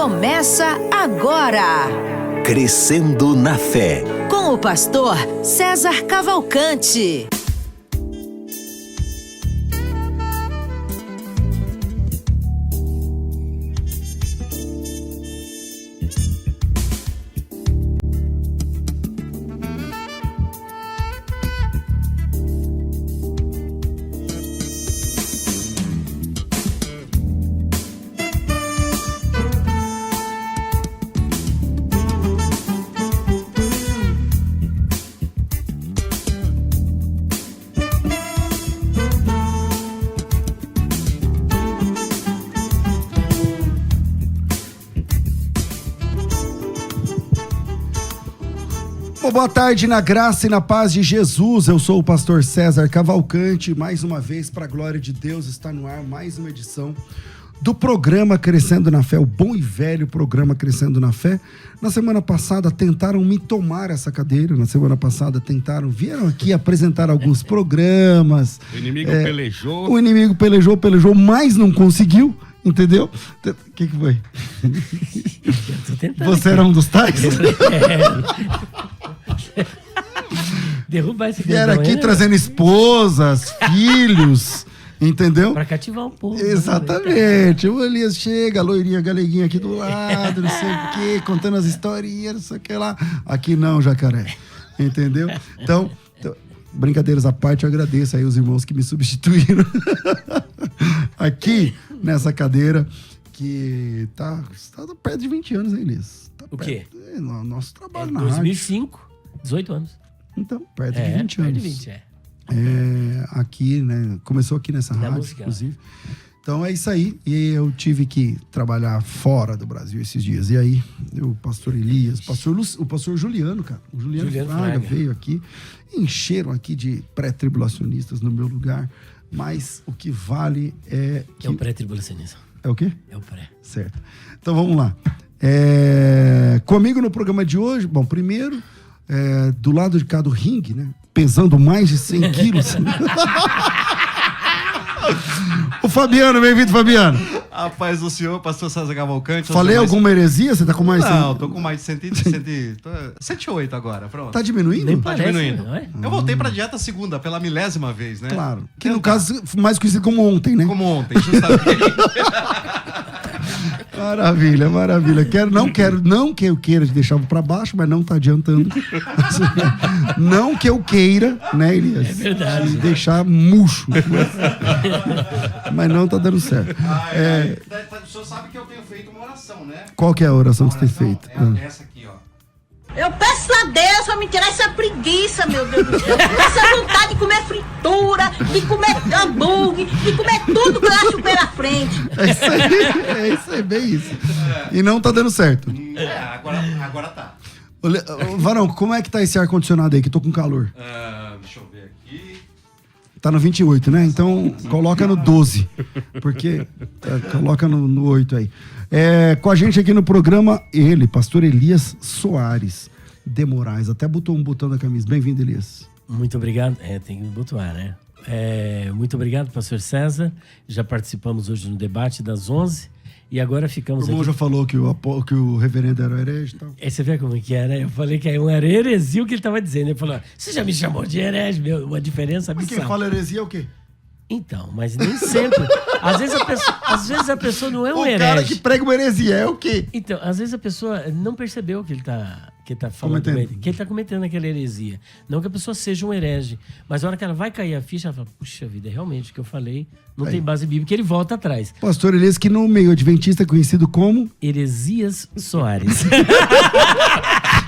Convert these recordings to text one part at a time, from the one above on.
Começa agora. Crescendo na Fé. Com o pastor César Cavalcante. Boa tarde, na graça e na paz de Jesus. Eu sou o pastor César Cavalcante. Mais uma vez, para a glória de Deus, está no ar mais uma edição do programa Crescendo na Fé, o bom e velho programa Crescendo na Fé. Na semana passada tentaram me tomar essa cadeira, vieram aqui apresentar alguns programas. O inimigo pelejou. O inimigo pelejou, mas não conseguiu, entendeu? O que foi? Você era um dos tais? Derrubar esse vieram aqui trazendo esposas, filhos, entendeu? Pra cativar um pouco. Exatamente. O Elias chega, a loirinha galeguinha aqui do lado, não sei o quê, contando as historinhas, não sei o que lá. Aqui não, jacaré. Entendeu? Então, brincadeiras à parte, eu agradeço aí os irmãos que me substituíram aqui nessa cadeira, que tá perto de 20 anos, hein, Elias? Tá o quê? Nosso trabalho na 2005, rádio. 18 anos. Então, perto de 20 anos. Perto de 20, aqui, né? Começou aqui nessa rádio, música, inclusive. Então é isso aí. E eu tive que trabalhar fora do Brasil esses dias. E aí, o pastor Elias, o pastor Juliano, cara. O Juliano Fraga veio aqui. Encheram aqui de pré-tribulacionistas no meu lugar. Mas o que vale é que... É o pré-tribulacionismo. É o quê? É o pré. Certo. Então vamos lá. Comigo no programa de hoje, bom, primeiro, do lado de cá do ringue, né? Pesando mais de 100 quilos. O Fabiano, bem-vindo, Fabiano. A paz do senhor, pastor César Cavalcante. Falei alguma heresia? Você tá com mais... Não, tô com mais de 108 agora, pronto. Tá diminuindo? Nem Tá parece, diminuindo. Não é? Eu voltei pra dieta segunda, pela 1000ª vez, né? Claro. Que no caso, mais conhecido como ontem, né? Como ontem, justamente. Maravilha, maravilha. Não que eu queira te deixar pra baixo, mas não tá adiantando. Não que eu queira, né, Elias? É verdade. Te deixar murcho. Mas não tá dando certo. O senhor sabe que eu tenho feito uma oração, né? Qual que é a oração que você tem feito? É essa aqui, ó. Eu peço a Deus pra me tirar essa preguiça, meu Deus do céu. Essa vontade de comer fritura, de comer hambúrguer, de comer tudo que eu acho pela frente. É isso aí, bem isso. E não tá dando certo. Agora tá. Varão, como é que tá esse ar-condicionado aí, que eu tô com calor? Deixa eu ver aqui. Tá no 28, né? Então, coloca no 12. Porque... coloca no 8 aí. Com a gente aqui no programa, ele, pastor Elias Soares de Moraes. Até botou um botão da camisa. Bem-vindo, Elias. Muito obrigado. Tem que botar, né? Muito obrigado, pastor César. Já participamos hoje no debate das 11. E agora ficamos aqui... O irmão já falou que o reverendo era herege e tal. Você vê como que era? Eu falei que era heresia o que ele estava dizendo. Ele falou, você já me chamou de herege, uma diferença abissal. Mas quem fala heresia é o quê? Então, mas nem sempre. Às vezes a pessoa não é um herege. O cara que prega uma heresia é o quê? Então, às vezes a pessoa não percebeu que ele tá falando, que ele tá cometendo aquela heresia. Não que a pessoa seja um herege, mas na hora que ela vai cair a ficha, ela fala, puxa vida, realmente o que eu falei não tem base bíblica, ele volta atrás. Pastor Elias, que no meio adventista é conhecido como... Heresias Soares.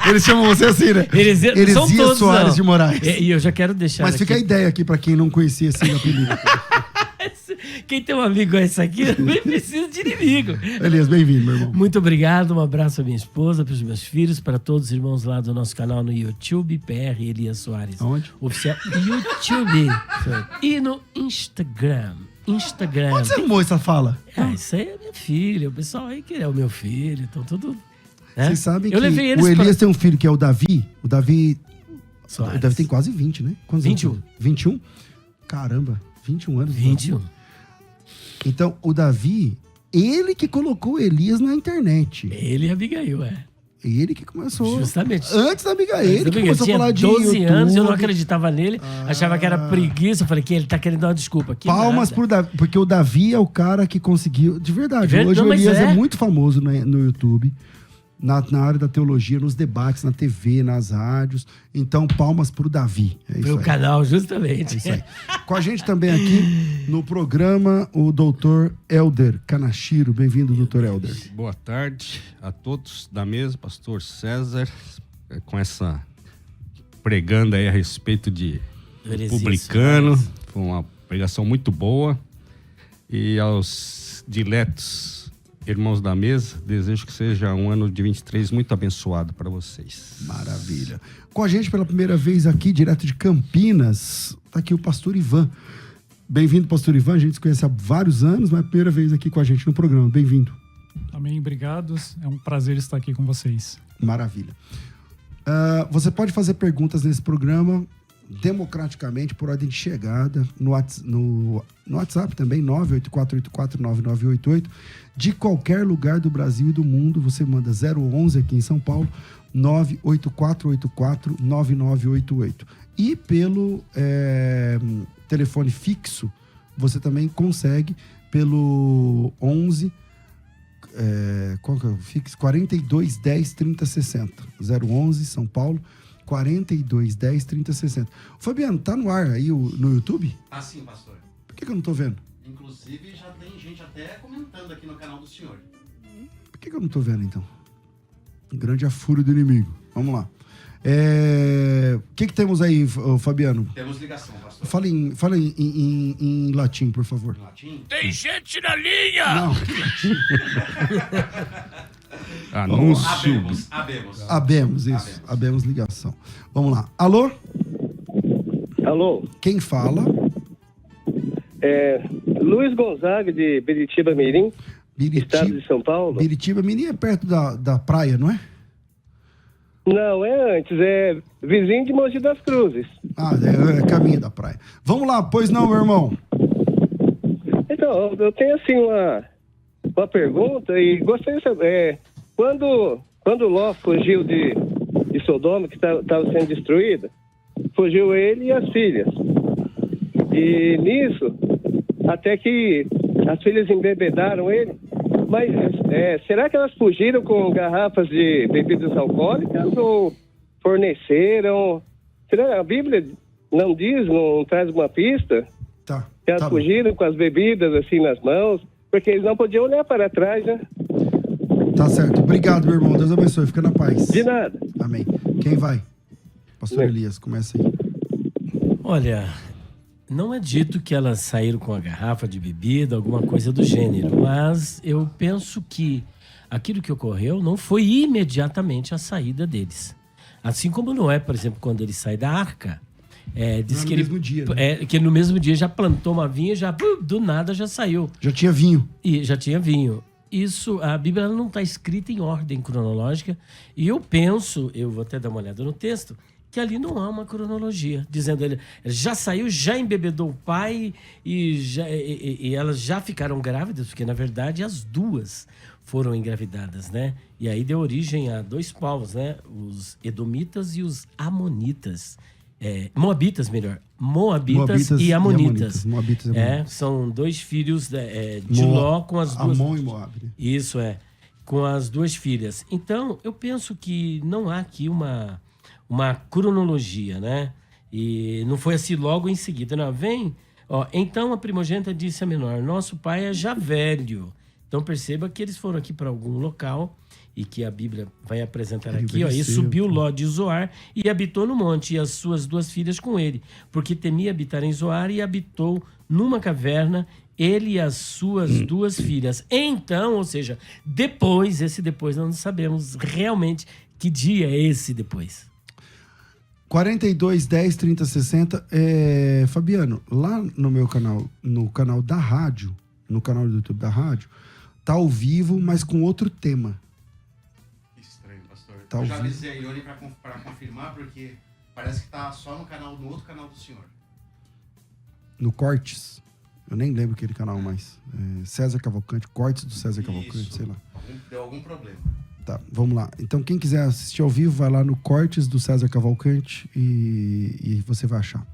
Eles chamam você assim, né? Heresias Soares de Moraes. E eu já quero deixar... Mas fica a ideia aqui pra quem não conhecia esse apelido. Quem tem um amigo esse aqui, nem precisa de inimigo. Elias, bem-vindo, meu irmão. Muito obrigado, um abraço à minha esposa, para os meus filhos, para todos os irmãos lá do nosso canal no YouTube, PR Elias Soares. Onde? Oficial YouTube. E no Instagram. Onde você arrumou essa fala? Isso aí é minha filha, o pessoal aí que é o meu filho, então tudo... Vocês sabem que o Elias tem um filho que é o Davi. O Davi Soares. O Davi tem quase 20, né? Quantos 21. Anos? 21? Caramba, 21 anos. 21. Então, o Davi, ele que colocou Elias na internet. Ele e Abigail, Ele que começou. Justamente. Antes da Abigail. Ele que começou a falar de 12 YouTube. anos, eu não acreditava nele. Achava que era preguiça. Eu falei que ele tá querendo dar uma desculpa. Que Palmas nada. pro Davi. Porque o Davi é o cara que conseguiu... De verdade. Verdade, Hoje o mas Elias é é muito famoso no YouTube. Na área da teologia, nos debates, na TV, nas rádios. Então, palmas pro Davi. É isso Foi o aí. canal, justamente. É isso aí. Com a gente também aqui no programa, o doutor Helder Kanashiro. Bem-vindo, doutor Helder. Boa tarde a todos da mesa, pastor César, com essa pregando aí a respeito de publicano. Foi uma pregação muito boa. E aos diletos irmãos da mesa, desejo que seja um ano de 23 muito abençoado para vocês. Maravilha. Com a gente pela primeira vez aqui, direto de Campinas, tá aqui o pastor Ivan. Bem-vindo, pastor Ivan. A gente se conhece há vários anos, mas é a primeira vez aqui com a gente no programa. Bem-vindo. Amém, obrigado. É um prazer estar aqui com vocês. Maravilha. Você pode fazer perguntas nesse programa democraticamente, por ordem de chegada, no WhatsApp também, 984849988, de qualquer lugar do Brasil e do mundo. Você manda 011 aqui em São Paulo, 984849988. E pelo telefone fixo, você também consegue pelo 11... qual que é o fixo? 42 10 30 60. 011 São Paulo, 42 10 30 60. Fabiano, tá no ar aí no YouTube? Ah, sim, pastor. Por que eu não tô vendo? Inclusive, já tem gente até comentando aqui no canal do senhor. Por que eu não tô vendo, então? Um grande afúrio do inimigo. Vamos lá. O que temos aí, Fabiano? Temos ligação, pastor. Fala em latim, por favor. Em latim? Tem gente na linha! Não. Anúncio. Abemos, isso. Abemos ligação. Vamos lá. Alô? Alô? Quem fala? Luiz Gonzaga, de Biritiba Mirim, estado de São Paulo. Biritiba Mirim é perto da praia, não é? Não, é antes, é vizinho de Mogi das Cruzes. É caminho da praia. Vamos lá, pois não, meu irmão? Então, eu tenho assim uma pergunta e gostaria de saber, quando Ló fugiu de Sodoma, que estava sendo destruída, fugiu ele e as filhas. E nisso, até que as filhas embebedaram ele, mas será que elas fugiram com garrafas de bebidas alcoólicas ou forneceram? Será a Bíblia não diz, não traz uma pista? Tá. Que elas fugiram com as bebidas assim nas mãos, porque eles não podiam olhar para trás, né? Tá certo. Obrigado, meu irmão. Deus abençoe. Fica na paz. De nada. Amém. Quem vai? Pastor Elias, começa aí. Olha, não é dito que elas saíram com a garrafa de bebida, alguma coisa do gênero, mas eu penso que aquilo que ocorreu não foi imediatamente a saída deles. Assim como Noé, por exemplo, quando ele sai da arca, diz que mesmo dia, né? que no mesmo dia já plantou uma vinha e já do nada já saiu. Já tinha vinho. E já tinha vinho. Isso, a Bíblia ela não está escrita em ordem cronológica, e eu penso, eu vou até dar uma olhada no texto, que ali não há uma cronologia, dizendo ele já saiu, já embebedou o pai e elas já ficaram grávidas, porque na verdade as duas foram engravidadas, né? E aí deu origem a dois povos, né? Os edomitas e os amonitas. Moabitas, melhor. Moabitas e amonitas. Moabitas e amonitas. São dois filhos de Ló com as duas... Amon e Moab. Isso, com as duas filhas. Então, eu penso que não há aqui uma cronologia, né? E não foi assim logo em seguida. Não, então a primogênita disse a menor, nosso pai é já velho. Então perceba que eles foram aqui para algum local e que a Bíblia vai apresentar aqui, e subiu Ló de Zoar e habitou no monte, e as suas duas filhas com ele, porque temia habitar em Zoar, e habitou numa caverna, ele e as suas duas filhas. Então, ou seja, esse depois, não sabemos realmente que dia é esse depois. 42 10 30 60. Fabiano, lá no meu canal, no canal da rádio, no canal do YouTube da rádio, tá ao vivo, mas com outro tema. Estranho, pastor. Tá Eu já avisei a Ione para confirmar, porque parece que tá só no outro canal do senhor. No Cortes. Eu nem lembro aquele canal mais. César Cavalcante, cortes do César Cavalcante, sei lá. Deu algum problema. Tá, vamos lá. Então, quem quiser assistir ao vivo, vai lá no cortes do César Cavalcante e você vai achar.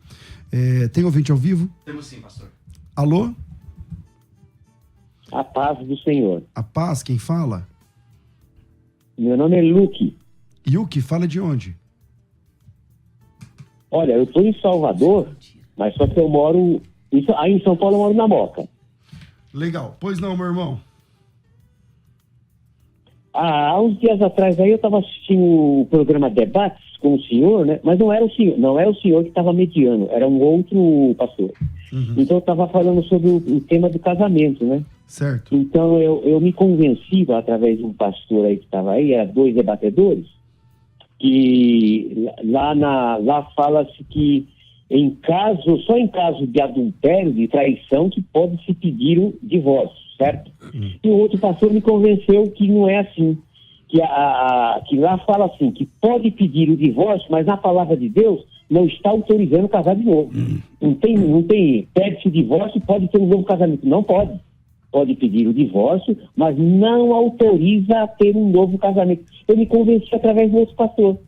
Tem ouvinte ao vivo? Temos sim, pastor. Alô? A paz do Senhor. A paz, quem fala? Meu nome é Luque. Yuki, fala de onde? Olha, eu estou em Salvador, mas só que eu moro... Aí em São Paulo eu moro na Moca. Legal. Pois não, meu irmão. Há uns dias atrás aí eu estava assistindo o programa Debates com o senhor, né? Mas não era o senhor que estava mediando, era um outro pastor. Uhum. Então eu estava falando sobre o tema do casamento, né? Certo. Então eu me convenci, através de um pastor aí que estava aí, era 2 debatedores, que lá fala-se que só em caso de adultério, de traição, que pode se pedir o divórcio, certo? E o outro pastor me convenceu que não é assim. Que lá fala assim, que pode pedir o divórcio, mas na palavra de Deus não está autorizando casar de novo. Não tem, pede-se o divórcio e pode ter um novo casamento. Não pode. Pode pedir o divórcio, mas não autoriza a ter um novo casamento. Eu me convenci através do outro pastor.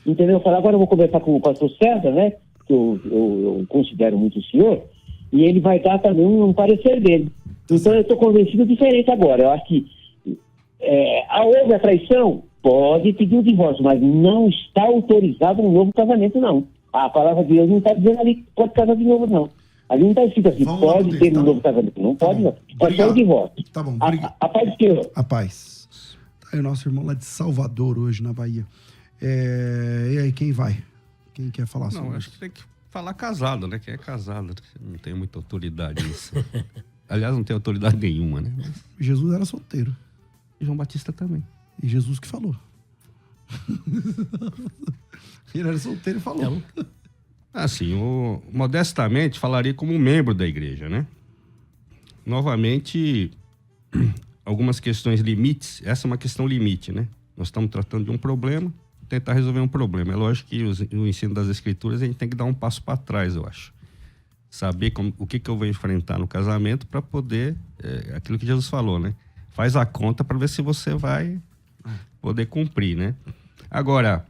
Entendeu? Eu falei, agora eu vou conversar com o pastor César, né? Que eu considero muito o senhor, e ele vai dar também um parecer dele. Então eu estou convencido diferente agora. Eu acho que houve a traição, pode pedir o divórcio, mas não está autorizado um novo casamento, não. A palavra de Deus não está dizendo ali que pode casar de novo, não. Ali não está escrito assim, pode ter um novo casamento. Não pode, não. Pode ter o divórcio. Tá bom, a paz do Senhor. A paz. Tá aí o nosso irmão lá de Salvador hoje, na Bahia. E aí, quem vai? Quem quer falar sobre isso? Não, acho que tem que falar casado, né? Quem é casado não tem muita autoridade nisso. Aliás, não tem autoridade nenhuma, né? Jesus era solteiro. E João Batista também. E Jesus que falou. Ele era solteiro e falou. Assim, modestamente falaria como um membro da igreja, né? Novamente, algumas questões limites. Essa é uma questão limite, né? Nós estamos tratando de um problema, tentar resolver um problema. É lógico que o ensino das escrituras a gente tem que dar um passo para trás, eu acho. Saber o que eu vou enfrentar no casamento para poder... aquilo que Jesus falou, né? Faz a conta para ver se você vai poder cumprir, né? Agora,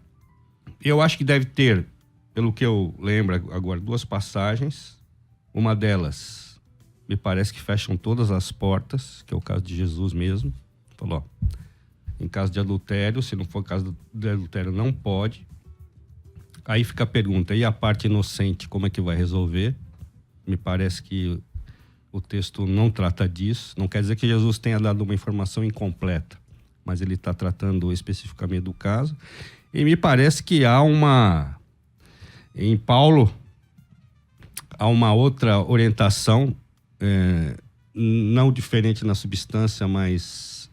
eu acho que deve ter, pelo que eu lembro agora, 2 passagens. Uma delas, me parece que fecham todas as portas, que é o caso de Jesus mesmo. Falou, ó, em caso de adultério, se não for caso de adultério, não pode. Aí fica a pergunta, e a parte inocente, como é que vai resolver? Me parece que o texto não trata disso. Não quer dizer que Jesus tenha dado uma informação incompleta, mas ele está tratando especificamente do caso. E me parece que em Paulo, há uma outra orientação, não diferente na substância, mas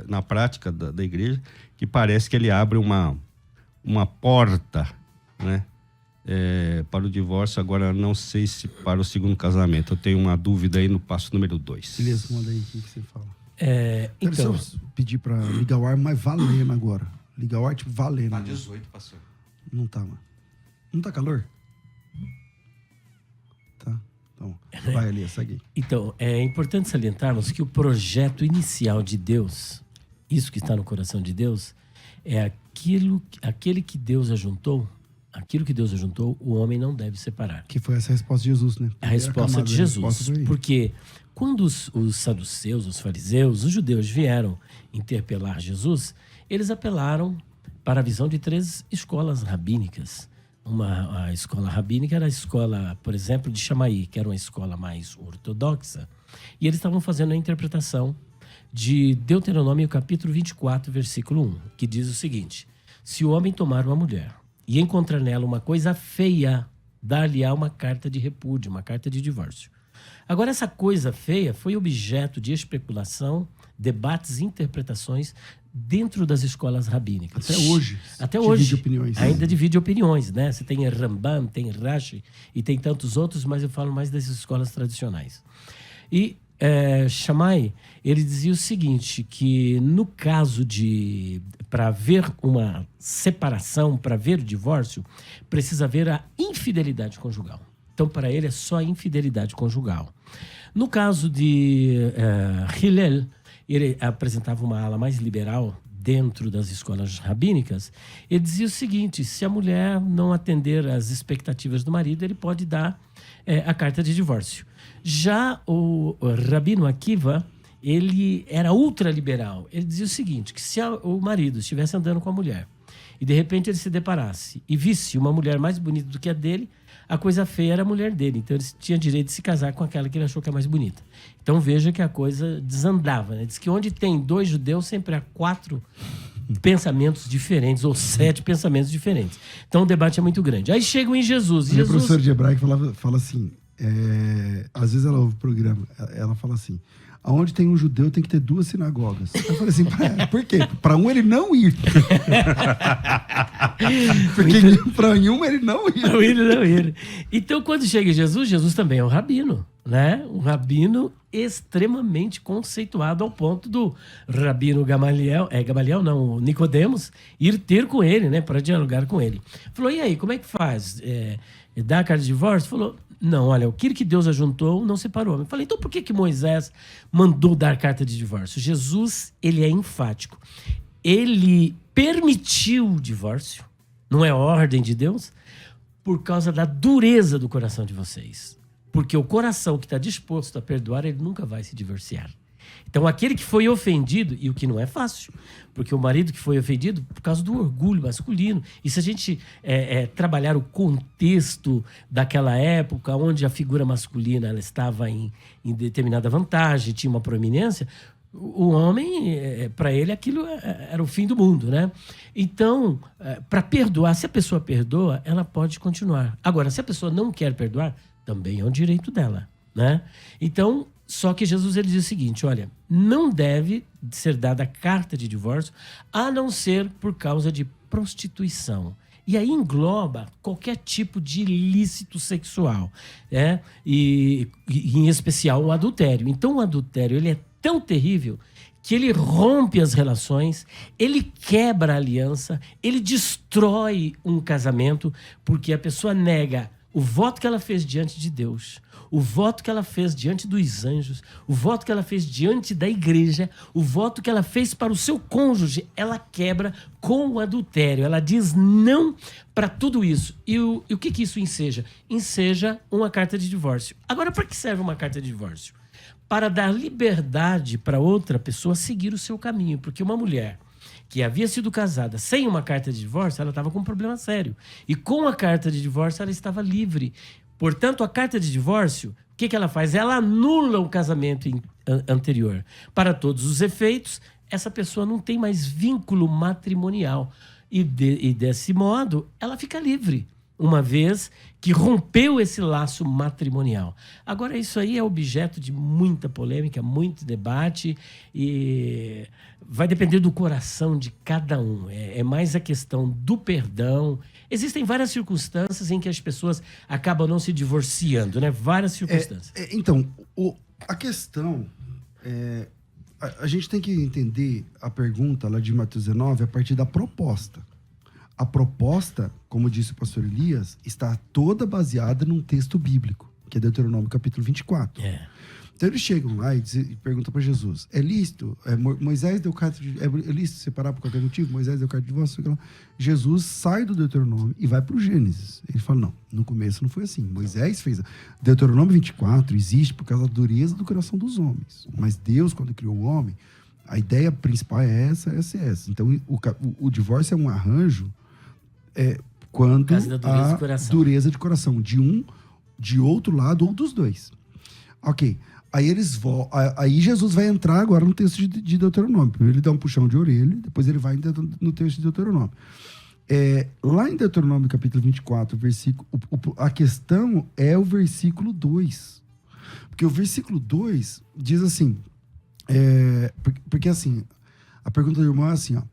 na prática da igreja, que parece que ele abre uma porta, né, para o divórcio. Agora, não sei se para o segundo casamento. Eu tenho uma dúvida aí no passo número 2. Beleza, manda aí o que você fala. Então, Deixa eu pedir para ligar o ar, mas valendo agora. Ligar o ar, tipo, valendo. Tá 18, pastor. Não tá, mano. Não tá calor? Tá. Então, vai, Elias, segue aí. Então, é importante salientarmos que o projeto inicial de Deus, isso que está no coração de Deus, é aquele que Deus ajuntou. Aquilo que Deus ajuntou, o homem não deve separar. Que foi essa resposta de Jesus, né? A resposta de Jesus. Porque quando os saduceus, os fariseus, os judeus vieram interpelar Jesus, eles apelaram para a visão de 3 escolas rabínicas. A escola rabínica era a escola, por exemplo, de Shammai, que era uma escola mais ortodoxa. E eles estavam fazendo a interpretação de Deuteronômio capítulo 24, versículo 1, que diz o seguinte: se o homem tomar uma mulher e encontrar nela uma coisa feia, dar-lhe-á uma carta de repúdio, uma carta de divórcio. Agora, essa coisa feia foi objeto de especulação, debates e interpretações dentro das escolas rabínicas. Até hoje. Divide opiniões. Ainda divide opiniões, né? Você tem Rambam, tem Rashi e tem tantos outros, mas eu falo mais das escolas tradicionais. E Shammai, ele dizia o seguinte, que no caso para haver uma separação, para haver o divórcio, precisa haver a infidelidade conjugal. Então, para ele, é só a infidelidade conjugal. No caso de Hillel, ele apresentava uma ala mais liberal dentro das escolas rabínicas. Ele dizia o seguinte: se a mulher não atender às expectativas do marido, ele pode dar a carta de divórcio. Já o Rabino Akiva, ele era ultraliberal. Ele dizia o seguinte, que se o marido estivesse andando com a mulher e de repente ele se deparasse e visse uma mulher mais bonita do que a dele, a coisa feia era a mulher dele. Então ele tinha direito de se casar com aquela que ele achou que é mais bonita. Então veja que a coisa desandava, né? Diz que onde tem 2 judeus, sempre há 4 pensamentos diferentes, ou 7 pensamentos diferentes. Então o debate é muito grande. Aí chegam em Jesus. Minha professora de hebraico fala assim, às vezes ela ouve o programa, ela fala assim: aonde tem um judeu tem que ter 2 sinagogas. Eu falei assim, por quê? Para um ele não ir. Porque para nenhum ele não ir. Então, quando chega Jesus, Jesus também é um rabino, né? Um rabino extremamente conceituado, ao ponto do rabino Gamaliel, Nicodemos, ir ter com ele, né? Para dialogar com ele. Falou, e aí, como é que faz? Dá a carta de divórcio? Falou, não, olha, aquilo que Deus ajuntou não separou. Eu falei, então por que Moisés mandou dar carta de divórcio? Jesus, ele é enfático. Ele permitiu o divórcio, não é ordem de Deus, por causa da dureza do coração de vocês. Porque o coração que está disposto a perdoar, ele nunca vai se divorciar. Então, aquele que foi ofendido, e o que não é fácil, porque o marido que foi ofendido por causa do orgulho masculino, e se a gente trabalhar o contexto daquela época, onde a figura masculina ela estava em determinada vantagem, tinha uma proeminência, o homem, para ele, aquilo era o fim do mundo, né? Então, para perdoar, se a pessoa perdoa, ela pode continuar. Agora, se a pessoa não quer perdoar, também é um direito dela, né? Então, só que Jesus ele diz o seguinte, olha, não deve ser dada carta de divórcio a não ser por causa de prostituição. E aí engloba qualquer tipo de ilícito sexual, né? E em especial o adultério. Então o adultério ele é tão terrível que ele rompe as relações, ele quebra a aliança, ele destrói um casamento, porque a pessoa nega o voto que ela fez diante de Deus, o voto que ela fez diante dos anjos, o voto que ela fez diante da igreja, o voto que ela fez para o seu cônjuge, ela quebra com o adultério. Ela diz não para tudo isso. E o que isso enseja? Enseja uma carta de divórcio. Agora, para que serve uma carta de divórcio? Para dar liberdade para outra pessoa seguir o seu caminho. Porque uma mulher que havia sido casada sem uma carta de divórcio, ela estava com um problema sério. E com a carta de divórcio, ela estava livre. Portanto, a carta de divórcio, o que ela faz? Ela anula o casamento anterior. Para todos os efeitos, essa pessoa não tem mais vínculo matrimonial. E desse modo, ela fica livre, uma vez que rompeu esse laço matrimonial. Agora, isso aí é objeto de muita polêmica, muito debate, e vai depender do coração de cada um. É mais a questão do perdão. Existem várias circunstâncias em que as pessoas acabam não se divorciando, né? Várias circunstâncias. Então, a questão... a gente tem que entender a pergunta lá de Mateus 19 a partir da proposta. A proposta, como disse o pastor Elias, está toda baseada num texto bíblico, que é Deuteronômio capítulo 24. Então eles chegam lá e perguntam para Jesus, é lícito? Moisés deu carta é lícito separar por qualquer motivo? Moisés deu carta de divórcio? Jesus sai do Deuteronômio e vai para o Gênesis. Ele fala, não, no começo não foi assim. Moisés fez... Deuteronômio 24 existe por causa da dureza do coração dos homens. Mas Deus, quando criou o homem, a ideia principal é essa. Então o divórcio é um arranjo quando a dureza de coração de outro lado ou dos dois. Ok. Aí Jesus vai entrar agora no texto de Deuteronômio. Primeiro ele dá um puxão de orelha, depois ele vai no texto de Deuteronômio. Lá em Deuteronômio capítulo 24, a questão é o versículo 2. Porque o versículo 2 diz assim, porque assim, a pergunta do irmão é assim, ó,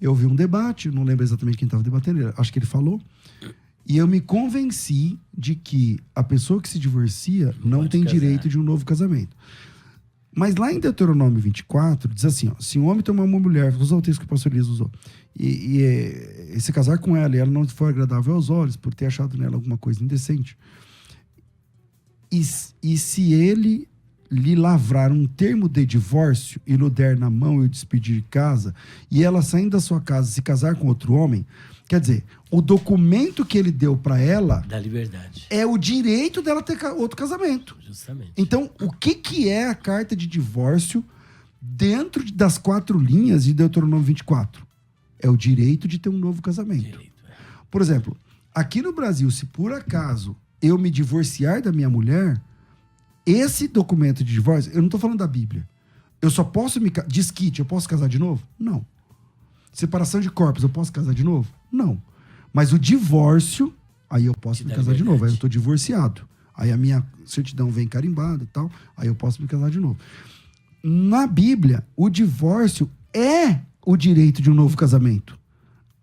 eu vi um debate, não lembro exatamente quem estava debatendo, acho que ele falou, e eu me convenci de que a pessoa que se divorcia não tem direito de um novo casamento. Mas lá em Deuteronômio 24, diz assim, ó, se um homem tomar uma mulher, vou usar o texto que o pastor Elias usou, e se casar com ela e ela não for agradável aos olhos, por ter achado nela alguma coisa indecente, e se ele lhe lavrar um termo de divórcio e lhe der na mão e o despedir de casa, e ela saindo da sua casa se casar com outro homem, quer dizer, o documento que ele deu para ela da liberdade é o direito dela ter outro casamento. Justamente. Então, o que é a carta de divórcio dentro das 4 linhas de Deuteronômio 24? É o direito de ter um novo casamento. Por exemplo, aqui no Brasil, se por acaso eu me divorciar da minha mulher, esse documento de divórcio, eu não estou falando da Bíblia. Eu só posso me... Desquite, eu posso casar de novo? Não. Separação de corpos, eu posso casar de novo? Não. Mas o divórcio, aí eu posso me casar de novo. Aí eu estou divorciado. Aí a minha certidão vem carimbada e tal. Aí eu posso me casar de novo. Na Bíblia, o divórcio é o direito de um novo casamento.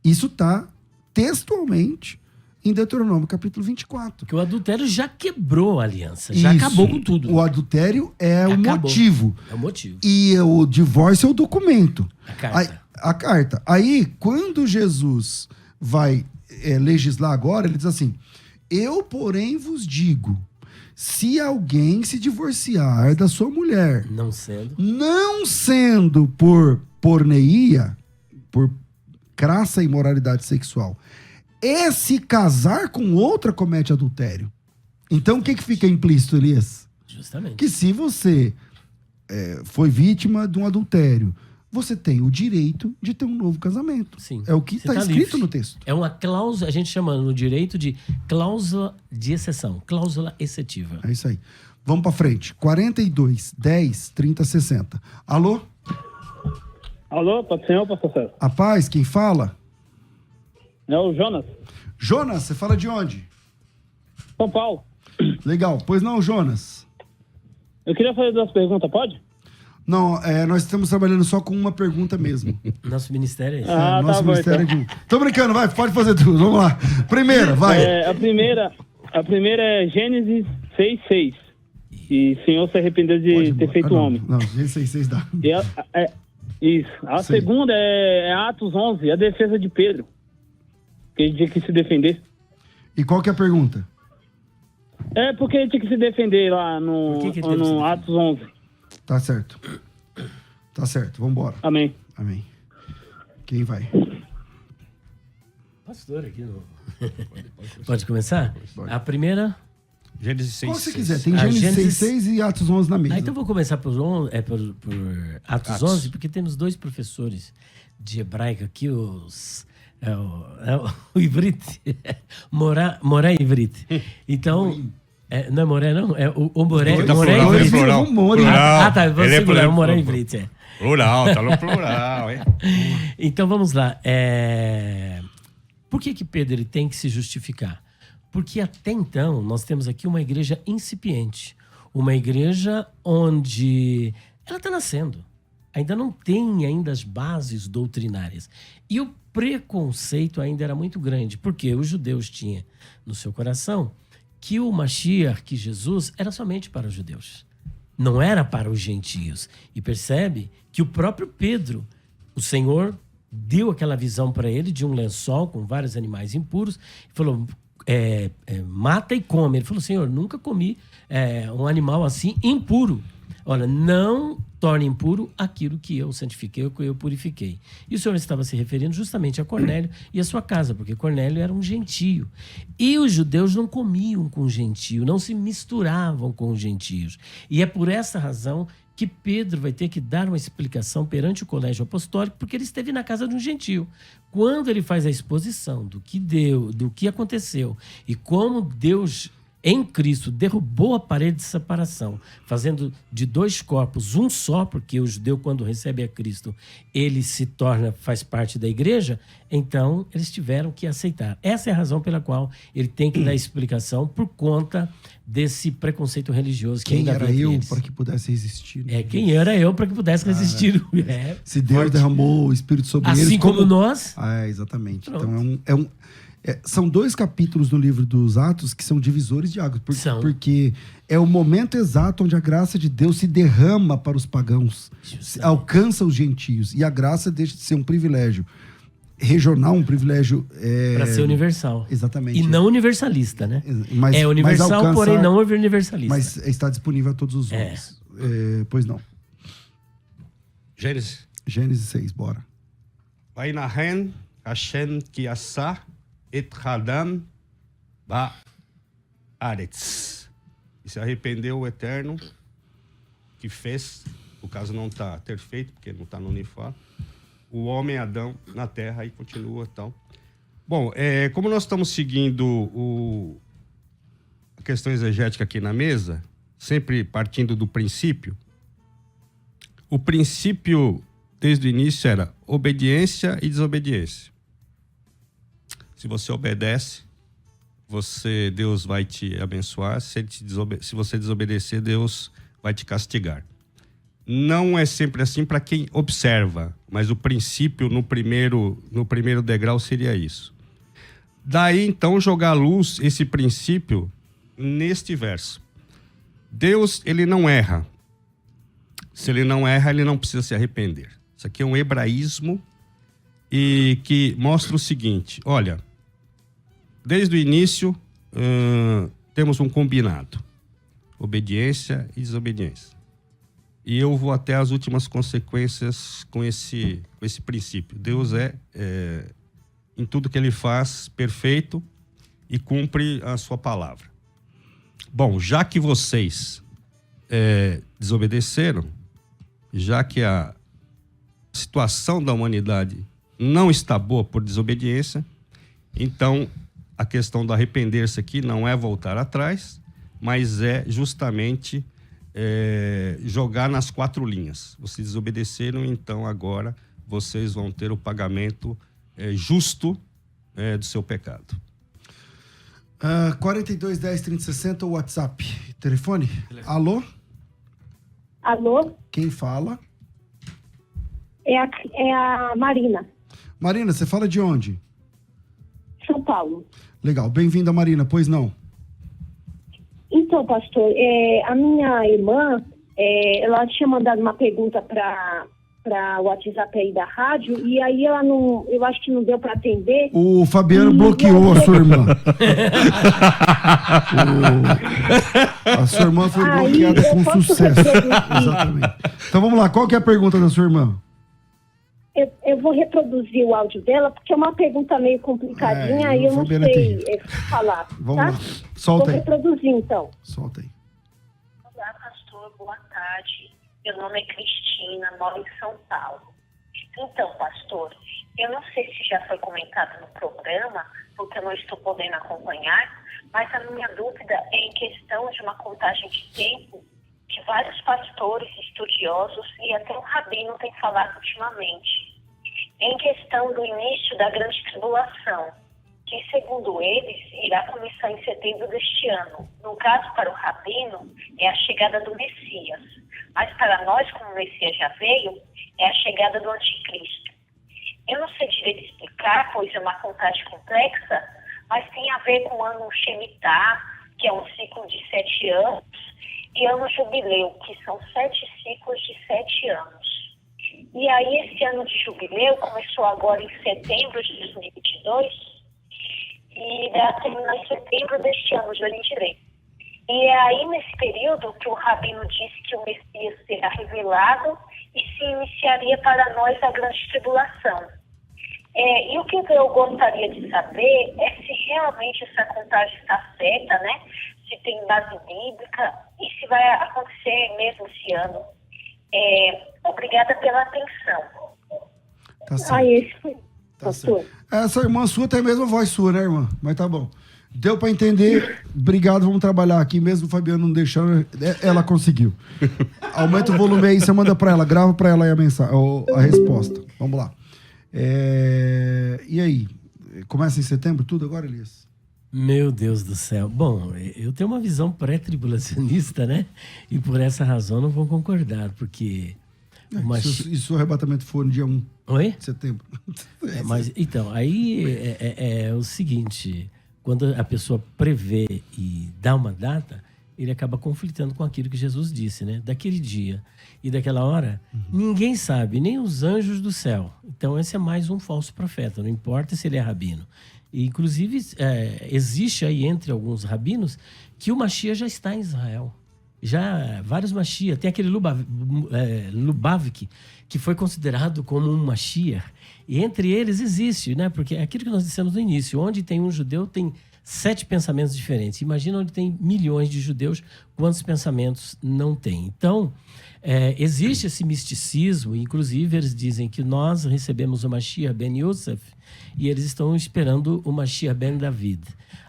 Isso está textualmente em Deuteronômio capítulo 24. Porque o adultério já quebrou a aliança, já acabou com tudo. O adultério é o motivo. É o motivo. E o divórcio é o documento. A carta. A carta. Aí, quando Jesus vai legislar agora, ele diz assim: eu, porém, vos digo, se alguém se divorciar da sua mulher, não sendo por porneia, por crassa imoralidade sexual, e se casar com outra, comete adultério. Então, o que fica implícito, Elias? Justamente. Que se você foi vítima de um adultério, você tem o direito de ter um novo casamento. Sim. É o que está escrito livre no texto. É uma cláusula, a gente chama no direito de cláusula de exceção, cláusula excetiva. É isso aí. Vamos para frente. 42, 10, 30, 60. Alô? Alô, pode ser eu, pastor César? A paz, quem fala? É o Jonas. Jonas, você fala de onde? São Paulo. Legal. Pois não, Jonas? Eu queria fazer 2 perguntas, pode? Não, nós estamos trabalhando só com uma pergunta mesmo. Nosso ministério é esse. Nosso ministério então. É de um. Tô brincando, vai, pode fazer tudo. Vamos lá. Primeira, vai. A primeira é Gênesis 6:6. E o Senhor se arrependeu de ter feito homem. Não, Gênesis 6:6 dá. Isso. A segunda é Atos 11, a defesa de Pedro. Que ele tinha que se defender. E qual que é a pergunta? Porque ele tinha que se defender lá no Atos 11. Tá certo. Tá certo, vambora. Amém. Amém. Quem vai? Pastor aqui. Pode começar? Pode. A primeira... Gênesis 6. Qual você quiser. Tem Gênesis 6:6 e Atos 11 na mesa. Então vou começar por Atos 11, porque temos 2 professores de hebraico aqui, o Ivrit. Moré Ivrit. Então... não é Moré, não? É o Moré. Moré Ivrit. Plural. Tá. Vou segurar o Moré Ivrit. Plural, tá no plural, hein? Então vamos lá. Por que Pedro ele tem que se justificar? Porque até então nós temos aqui uma igreja incipiente. Uma igreja onde ela está nascendo. Ainda não tem ainda as bases doutrinárias. E o preconceito ainda era muito grande. Porque os judeus tinham no seu coração que o Mashiach, que Jesus, era somente para os judeus. Não era para os gentios. E percebe que o próprio Pedro, o Senhor deu aquela visão para ele de um lençol com vários animais impuros. E falou, mata e come. Ele falou, Senhor, nunca comi um animal assim impuro. Olha, não torne impuro aquilo que eu santifiquei ou que eu purifiquei. E o Senhor estava se referindo justamente a Cornélio e a sua casa, porque Cornélio era um gentio. E os judeus não comiam com gentio, não se misturavam com os gentios. E é por essa razão que Pedro vai ter que dar uma explicação perante o colégio apostólico, porque ele esteve na casa de um gentio. Quando ele faz a exposição do que aconteceu e como Deus em Cristo derrubou a parede de separação, fazendo de 2 corpos um só, porque o judeu, quando recebe a Cristo, ele faz parte da igreja, então eles tiveram que aceitar. Essa é a razão pela qual ele tem que dar explicação por conta desse preconceito religioso que ainda era eu para que pudesse resistir? Quem era eu para que pudesse resistir? Se Deus derramou o Espírito sobre eles... Assim como nós... exatamente. Pronto. Então são 2 capítulos no livro dos Atos que são divisores de águas. Porque é o momento exato onde a graça de Deus se derrama para os pagãos, alcança os gentios. E a graça deixa de ser um privilégio regional, um privilégio... para ser universal. Exatamente. E não universalista, né? Mas universal, porém não universalista. Mas está disponível a todos os homens. Pois não. Gênesis. Gênesis 6, bora. Vainahen Hashem ki asa et Hadam ba'aretz. E se arrependeu o Eterno que fez, no caso não está ter feito, porque não está no Unifá, o homem Adão na terra e continua então. Bom, como nós estamos seguindo a questão exegética aqui na mesa, sempre partindo do princípio, o princípio desde o início era obediência e desobediência. Se você obedece, Deus vai te abençoar. Se você desobedecer, Deus vai te castigar. Não é sempre assim para quem observa, mas o princípio no primeiro degrau seria isso. Daí, então, jogar à luz esse princípio neste verso. Deus, ele não erra. Se ele não erra, ele não precisa se arrepender. Isso aqui é um hebraísmo e que mostra o seguinte, olha, desde o início temos um combinado, obediência e desobediência. E eu vou até as últimas consequências com esse princípio. Deus em tudo que ele faz, perfeito e cumpre a sua palavra. Bom, já que vocês desobedeceram, já que a situação da humanidade não está boa por desobediência, então a questão do arrepender-se aqui não é voltar atrás, mas é justamente jogar nas 4 linhas. Vocês desobedeceram, então agora vocês vão ter o pagamento justo do seu pecado. 42 10 30 60, o WhatsApp. Telefone? Alô? Alô? Quem fala? É a Marina. Marina, você fala de onde? São Paulo. Legal. Bem-vinda, Marina. Pois não? Então, pastor, a minha irmã, ela tinha mandado uma pergunta para o WhatsApp aí da rádio, e aí ela não, eu acho que não deu para atender. O Fabiano bloqueou a sua irmã. A sua irmã foi bloqueada com sucesso. Exatamente. Então vamos lá, qual que é a pergunta da sua irmã? Eu vou reproduzir o áudio dela, porque é uma pergunta meio complicadinha, aí eu não sei falar. Vamos lá, solta aí. Vou reproduzir, então. Solta aí. Olá, pastor, boa tarde. Meu nome é Cristina, moro em São Paulo. Então, pastor, eu não sei se já foi comentado no programa, porque eu não estou podendo acompanhar, mas a minha dúvida é em questão de uma contagem de tempo que vários pastores, estudiosos e até o rabino têm falado ultimamente. Em questão do início da grande tribulação, que, segundo eles, irá começar em setembro deste ano. No caso, para o rabino, é a chegada do Messias. Mas para nós, como o Messias já veio, é a chegada do Anticristo. Eu não sei direito explicar, pois é uma contagem complexa, mas tem a ver com o ano Shemitah, que é um ciclo de 7 anos, e ano Jubileu, que são 7 ciclos de 7 anos. E aí, esse ano de Jubileu começou agora em setembro de 2022, e irá terminar em setembro deste ano, de 23. E é aí, nesse período, que o rabino disse que o Messias será revelado e se iniciaria para nós a grande tribulação. E o que eu gostaria de saber é se realmente essa contagem está certa, né? Se tem base bíblica e se vai acontecer mesmo esse ano. Obrigada pela atenção. Tá certo. Esse foi. Tá certo. Essa irmã sua tem a mesma voz sua, né, irmã? Mas tá bom. Deu pra entender. Obrigado, vamos trabalhar aqui. Mesmo o Fabiano não deixando, ela conseguiu. Aumenta o volume aí, você manda pra ela, grava pra ela aí a resposta. Vamos lá. E aí? Começa em setembro tudo agora, Elias? Meu Deus do céu. Bom, eu tenho uma visão pré-tribulacionista, né? E por essa razão não vou concordar, porque... E se o arrebatamento for no dia 1 de setembro? Mas, então, aí é o seguinte... Quando a pessoa prevê e dá uma data, ele acaba conflitando com aquilo que Jesus disse, né? Daquele dia e daquela hora, ninguém sabe, nem os anjos do céu. Então, esse é mais um falso profeta, não importa se ele é rabino. E, inclusive, existe aí entre alguns rabinos que o Mashiach já está em Israel. Já vários Mashiach. Tem aquele Lubavitch, que foi considerado como um Mashiach. E entre eles existe, né? Porque é aquilo que nós dissemos no início. Onde tem um judeu, tem 7 pensamentos diferentes. Imagina onde tem milhões de judeus, quantos pensamentos não tem. Então, existe esse misticismo. Inclusive, eles dizem que nós recebemos o Mashiach ben Yosef e eles estão esperando o Mashiach ben David.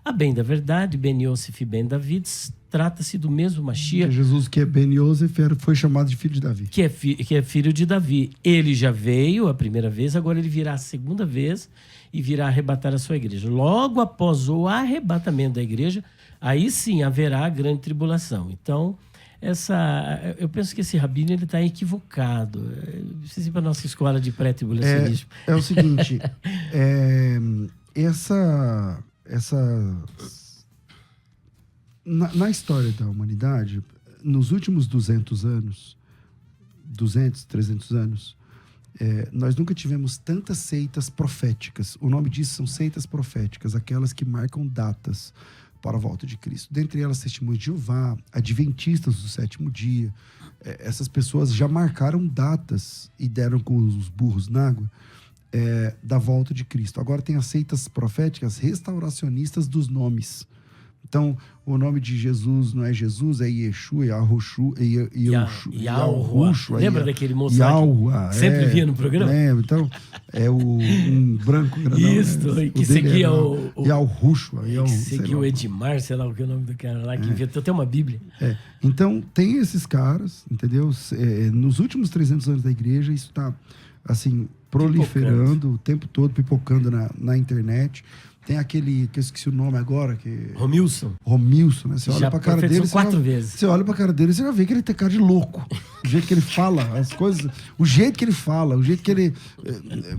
A bem da verdade, ben Yosef e ben David, trata-se do mesmo Mashiach. Jesus, que é ben Yosef, foi chamado de filho de Davi. Que é filho de Davi. Ele já veio a primeira vez, agora ele virá a segunda vez e virá arrebatar a sua igreja. Logo após o arrebatamento da igreja, aí sim haverá a grande tribulação. Então, eu penso que esse rabino está equivocado. Precisa ir para a nossa escola de pré-tribulacionismo. É o seguinte, na história da humanidade, nos últimos 200 anos, 300 anos, nós nunca tivemos tantas seitas proféticas. O nome disso são seitas proféticas, aquelas que marcam datas para a volta de Cristo. Dentre elas, Testemunhos de Jeová, Adventistas do Sétimo Dia. Essas pessoas já marcaram datas e deram com os burros na água da volta de Cristo. Agora tem as seitas proféticas restauracionistas dos nomes. Então, o nome de Jesus não é Jesus, é Yeshua, Yahushua. Lembra daquele moço que sempre via no programa? Lembra, então, é um branco grandão. Isso, que seguia Yahushua. Que seguia o Edmar, sei lá o que é o nome do cara lá, que inventou até uma Bíblia. Então, tem esses caras, entendeu? Nos últimos 300 anos da igreja, isso está, assim, proliferando o tempo todo, pipocando na internet. Tem aquele, que eu esqueci o nome agora, Romilson, né? Você olha pra cara dele... 4 vezes. Você olha pra cara dele e você já vê que ele tem cara de louco. O jeito que ele fala as coisas... O jeito que ele fala, o jeito que ele...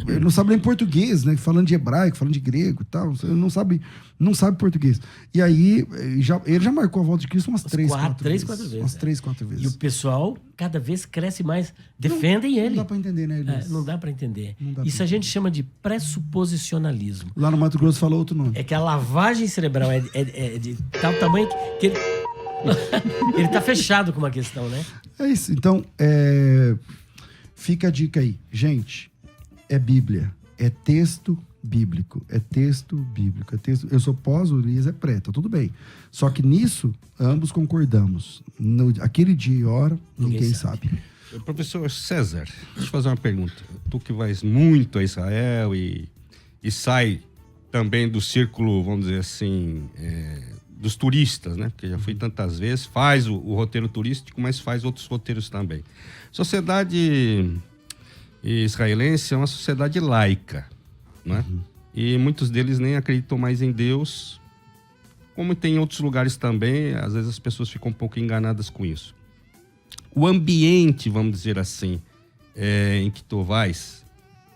Ele não sabe nem português, né? Falando de hebraico, falando de grego e tal. Ele não sabe português. E aí, ele já marcou a volta de Cristo umas 3, 4 vezes. Umas 3, 4 vezes. E o pessoal cada vez cresce mais. Defendem ele. Não dá pra entender, né, Elias? Não dá pra entender. Isso a gente chama de pressuposicionalismo. Lá no Mato Grosso falou outro nome. É que a lavagem cerebral é de tal tamanho que ele tá fechado com uma questão, né? É isso. Então, fica a dica aí. Gente, é Bíblia. É texto bíblico. É texto bíblico. Eu sou pós, o Elias é pré. Tá tudo bem. Só que nisso, ambos concordamos. Aquele dia e hora, ninguém sabe. Professor César, deixa eu fazer uma pergunta. Tu que vais muito a Israel e sai também do círculo, vamos dizer assim, dos turistas, né? Porque já fui tantas vezes, faz o roteiro turístico, mas faz outros roteiros também. Sociedade israelense é uma sociedade laica, né? E muitos deles nem acreditam mais em Deus, como tem em outros lugares também, às vezes as pessoas ficam um pouco enganadas com isso. O ambiente, vamos dizer assim, em que tu vais,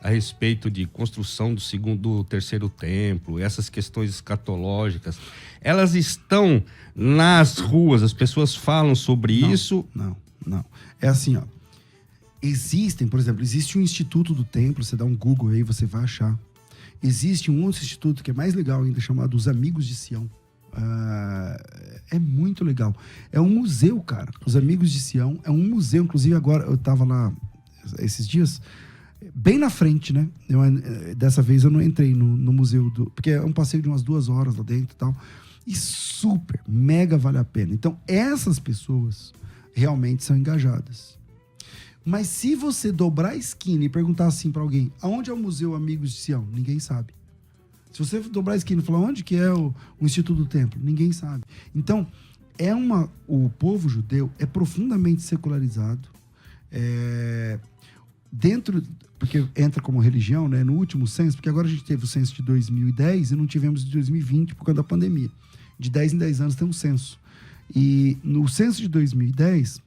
a respeito de construção do terceiro templo, essas questões escatológicas, elas estão nas ruas, as pessoas falam sobre isso? Não. É assim, ó. Existe um Instituto do Templo, você dá um Google aí, você vai achar. Existe um outro instituto que é mais legal ainda, chamado Os Amigos de Sião. É muito legal. É um museu, cara. Os Amigos de Sião é um museu. Inclusive, agora eu tava lá esses dias, bem na frente, né? Dessa vez eu não entrei no museu, porque é um passeio de umas 2 horas lá dentro e tal. E super, mega vale a pena. Então, essas pessoas realmente são engajadas. Mas se você dobrar a esquina e perguntar assim pra alguém, aonde é o Museu Amigos de Sião? Ninguém sabe. Se você dobrar a esquina e falar onde que é o Instituto do Templo, ninguém sabe. Então, o povo judeu é profundamente secularizado. Porque entra como religião, né, no último censo, porque agora a gente teve o censo de 2010 e não tivemos de 2020 por causa da pandemia. De 10 em 10 anos tem um censo. E no censo de 2010,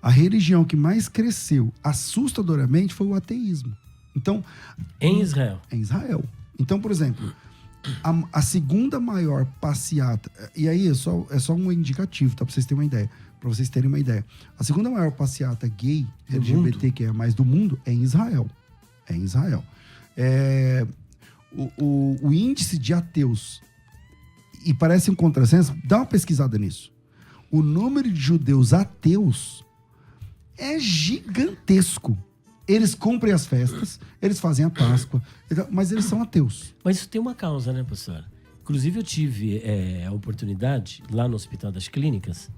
a religião que mais cresceu assustadoramente foi o ateísmo. Então, em Israel. Em Israel. Então, por exemplo, a segunda maior passeata, e aí é só um indicativo, tá? Pra vocês terem uma ideia. A segunda maior passeata gay, LGBT, que é a mais do mundo, é em Israel. O índice de ateus, e parece um contrassenso, dá uma pesquisada nisso. o número de judeus ateus é gigantesco. Eles cumprem as festas, eles fazem a Páscoa, mas eles são ateus. Mas isso tem uma causa, né, professor? Inclusive, eu tive a oportunidade, lá no Hospital das Clínicas,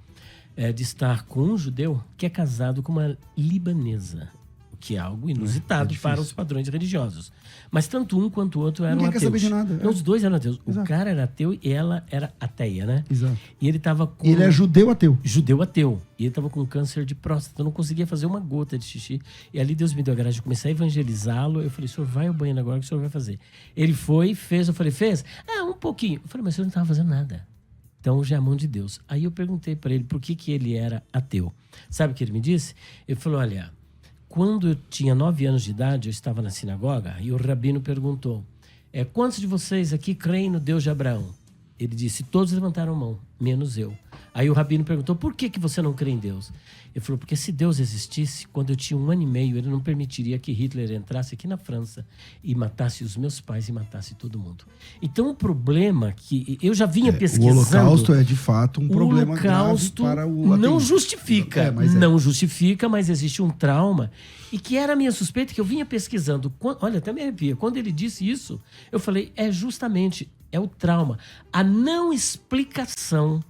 de estar com um judeu que é casado com uma libanesa, o que é algo inusitado para os padrões religiosos. Mas tanto um quanto o outro eram ateus. Ninguém quer saber de nada. Não, os dois eram ateus. Exato. O cara era ateu e ela era ateia, né? Exato. E ele tava com... Ele é judeu ateu. Judeu ateu. E ele tava com câncer de próstata. Eu não conseguia fazer uma gota de xixi. E ali Deus me deu a graça de começar a evangelizá-lo. Eu falei, senhor, vai ao banheiro agora, o que o senhor vai fazer? Ele foi, fez. Eu falei, fez? Um pouquinho. Eu falei, mas o senhor não estava fazendo nada. Então, já é a mão de Deus. Aí eu perguntei para ele por que ele era ateu. Sabe o que ele me disse? Ele falou, olha, quando eu tinha 9 anos de idade, eu estava na sinagoga e o rabino perguntou, quantos de vocês aqui creem no Deus de Abraão? Ele disse, todos levantaram a mão, menos eu. Aí o rabino perguntou, por que você não crê em Deus? Ele falou, porque se Deus existisse, quando eu tinha 1 ano e meio, ele não permitiria que Hitler entrasse aqui na França e matasse os meus pais e matasse todo mundo. Então o problema que eu já vinha pesquisando... O Holocausto é de fato um problema grave para o ateísmo. Não justifica, não justifica, mas existe um trauma. E que era a minha suspeita, que eu vinha pesquisando. Olha, até me arrepia. Quando ele disse isso, eu falei, justamente, é o trauma. A não explicação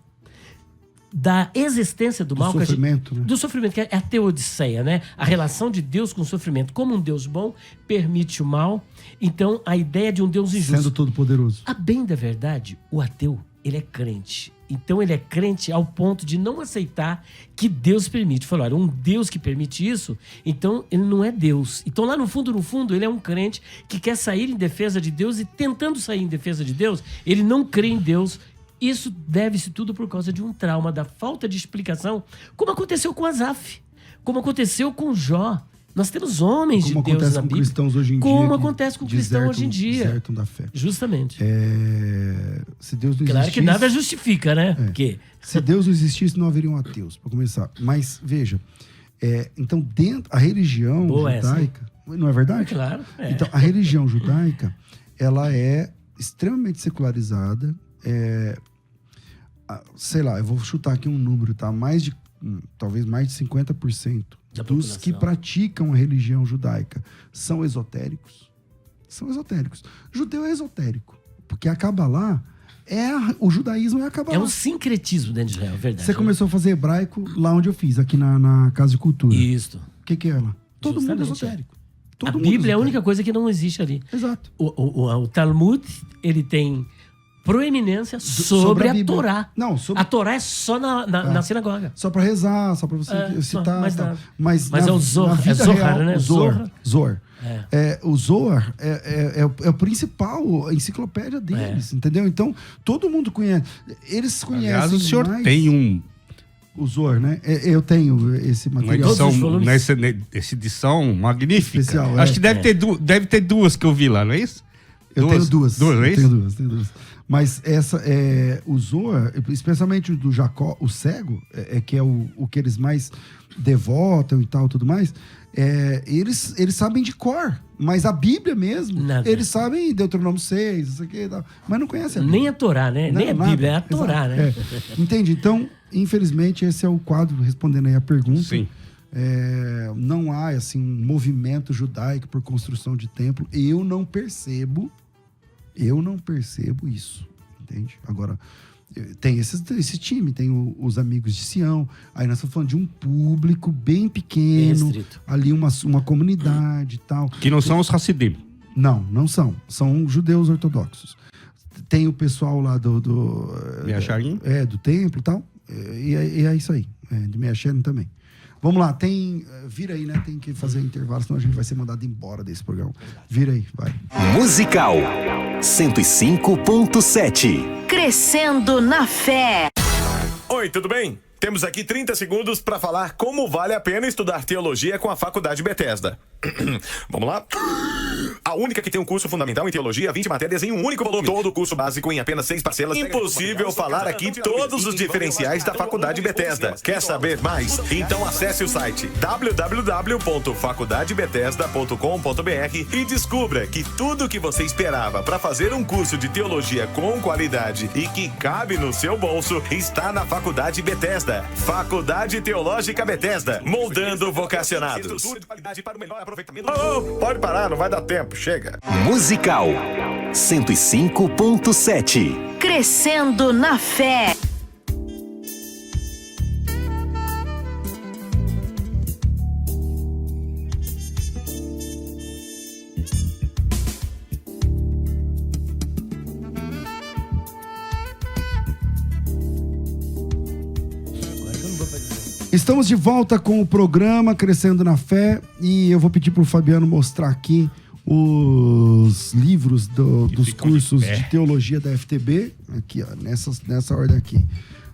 da existência do mal. Sofrimento, né? Do sofrimento, que é a teodiceia, né? A relação de Deus com o sofrimento. Como um Deus bom permite o mal, então a ideia de um Deus injusto. Sendo todo-poderoso. A bem da verdade, o ateu, ele é crente. Então ele é crente ao ponto de não aceitar que Deus permite. Falou, olha, um Deus que permite isso, então ele não é Deus. Então lá no fundo, ele é um crente que quer sair em defesa de Deus e tentando sair em defesa de Deus, ele não crê em Deus. Isso deve-se tudo por causa de um trauma, da falta de explicação, como aconteceu com Asaf, como aconteceu com Jó. Nós temos homens de Deus na Bíblia. Com cristãos hoje em dia. Como acontece com cristãos hoje em dia. Desertam da fé. Justamente. Se Deus não claro existisse... que nada justifica, né? Porque... Se Deus não existisse, não haveriam ateus, para começar. Mas, veja, então, dentro a religião judaica... Não é verdade? Claro. Então, a religião judaica, ela é extremamente secularizada. Sei lá, eu vou chutar aqui um número, tá? Talvez mais de 50% dos que praticam a religião judaica são esotéricos. São esotéricos. Judeu é esotérico, porque a Kabbalah o judaísmo é a Kabbalah. É um sincretismo dentro de Israel, é verdade. Você começou a fazer hebraico lá onde eu fiz, aqui na Casa de Cultura. Isso. O que é lá? Todo mundo é esotérico. A Bíblia é a única coisa que não existe ali. Exato. O Talmud, ele tem proeminência sobre a Torá. Não, a Torá é só na sinagoga. Só para rezar, só para você citar. Mas é o Zohar. É Zohar, né? Zohar. O Zohar é o principal, a enciclopédia deles, entendeu? Então, todo mundo conhece. Eles conhecem. Aliás, o senhor tem o Zohar, né? Eu tenho esse material. Essa edição magnífica. Especial, acho que deve ter duas que eu vi lá, não é isso? Eu tenho duas. Duas, não é isso? Tenho duas. Mas o Zohar, especialmente o do Jacó, o cego, que é o que eles mais devotam e tal, tudo mais, eles sabem de cor. Mas a Bíblia mesmo, eles sabem Deuteronômio 6, isso aqui e tal. Mas não conhecem a Bíblia. Nem a Torá, né? Nem a Bíblia, é a Torá, né? Entende? Então, infelizmente, esse é o quadro, respondendo aí a pergunta. Sim. Não há, assim, um movimento judaico por construção de templo. Eu não percebo isso, entende? Agora, tem esse time, tem os amigos de Sião, aí nós estamos falando de um público bem pequeno, ali uma comunidade e tal. Que não são os Hassidim. Não são. São judeus ortodoxos. Tem o pessoal lá do Meacharim? Do templo e tal, e é isso aí, de Meacharim também. Vamos lá, vira aí, né? Tem que fazer intervalo, senão a gente vai ser mandado embora desse programa. Vira aí, vai. Musical 105.7. Crescendo na fé. Oi, tudo bem? Temos aqui 30 segundos para falar como vale a pena estudar teologia com a Faculdade Bethesda. Vamos lá? A única que tem um curso fundamental em teologia, 20 matérias em um único volume. Todo o curso básico em apenas 6 parcelas. Impossível falar aqui todos os diferenciais da Faculdade Bethesda. Quer saber mais? Então acesse o site www.faculdadebethesda.com.br e descubra que tudo que você esperava para fazer um curso de teologia com qualidade e que cabe no seu bolso está na Faculdade Bethesda. Faculdade Teológica Bethesda, moldando vocacionados. Pode parar, não vai dar tempo, chega. Musical 105.7. Crescendo na fé. Estamos de volta com o programa Crescendo na Fé e eu vou pedir para o Fabiano mostrar aqui os livros dos cursos de teologia da FTB, aqui ó, nessa ordem aqui.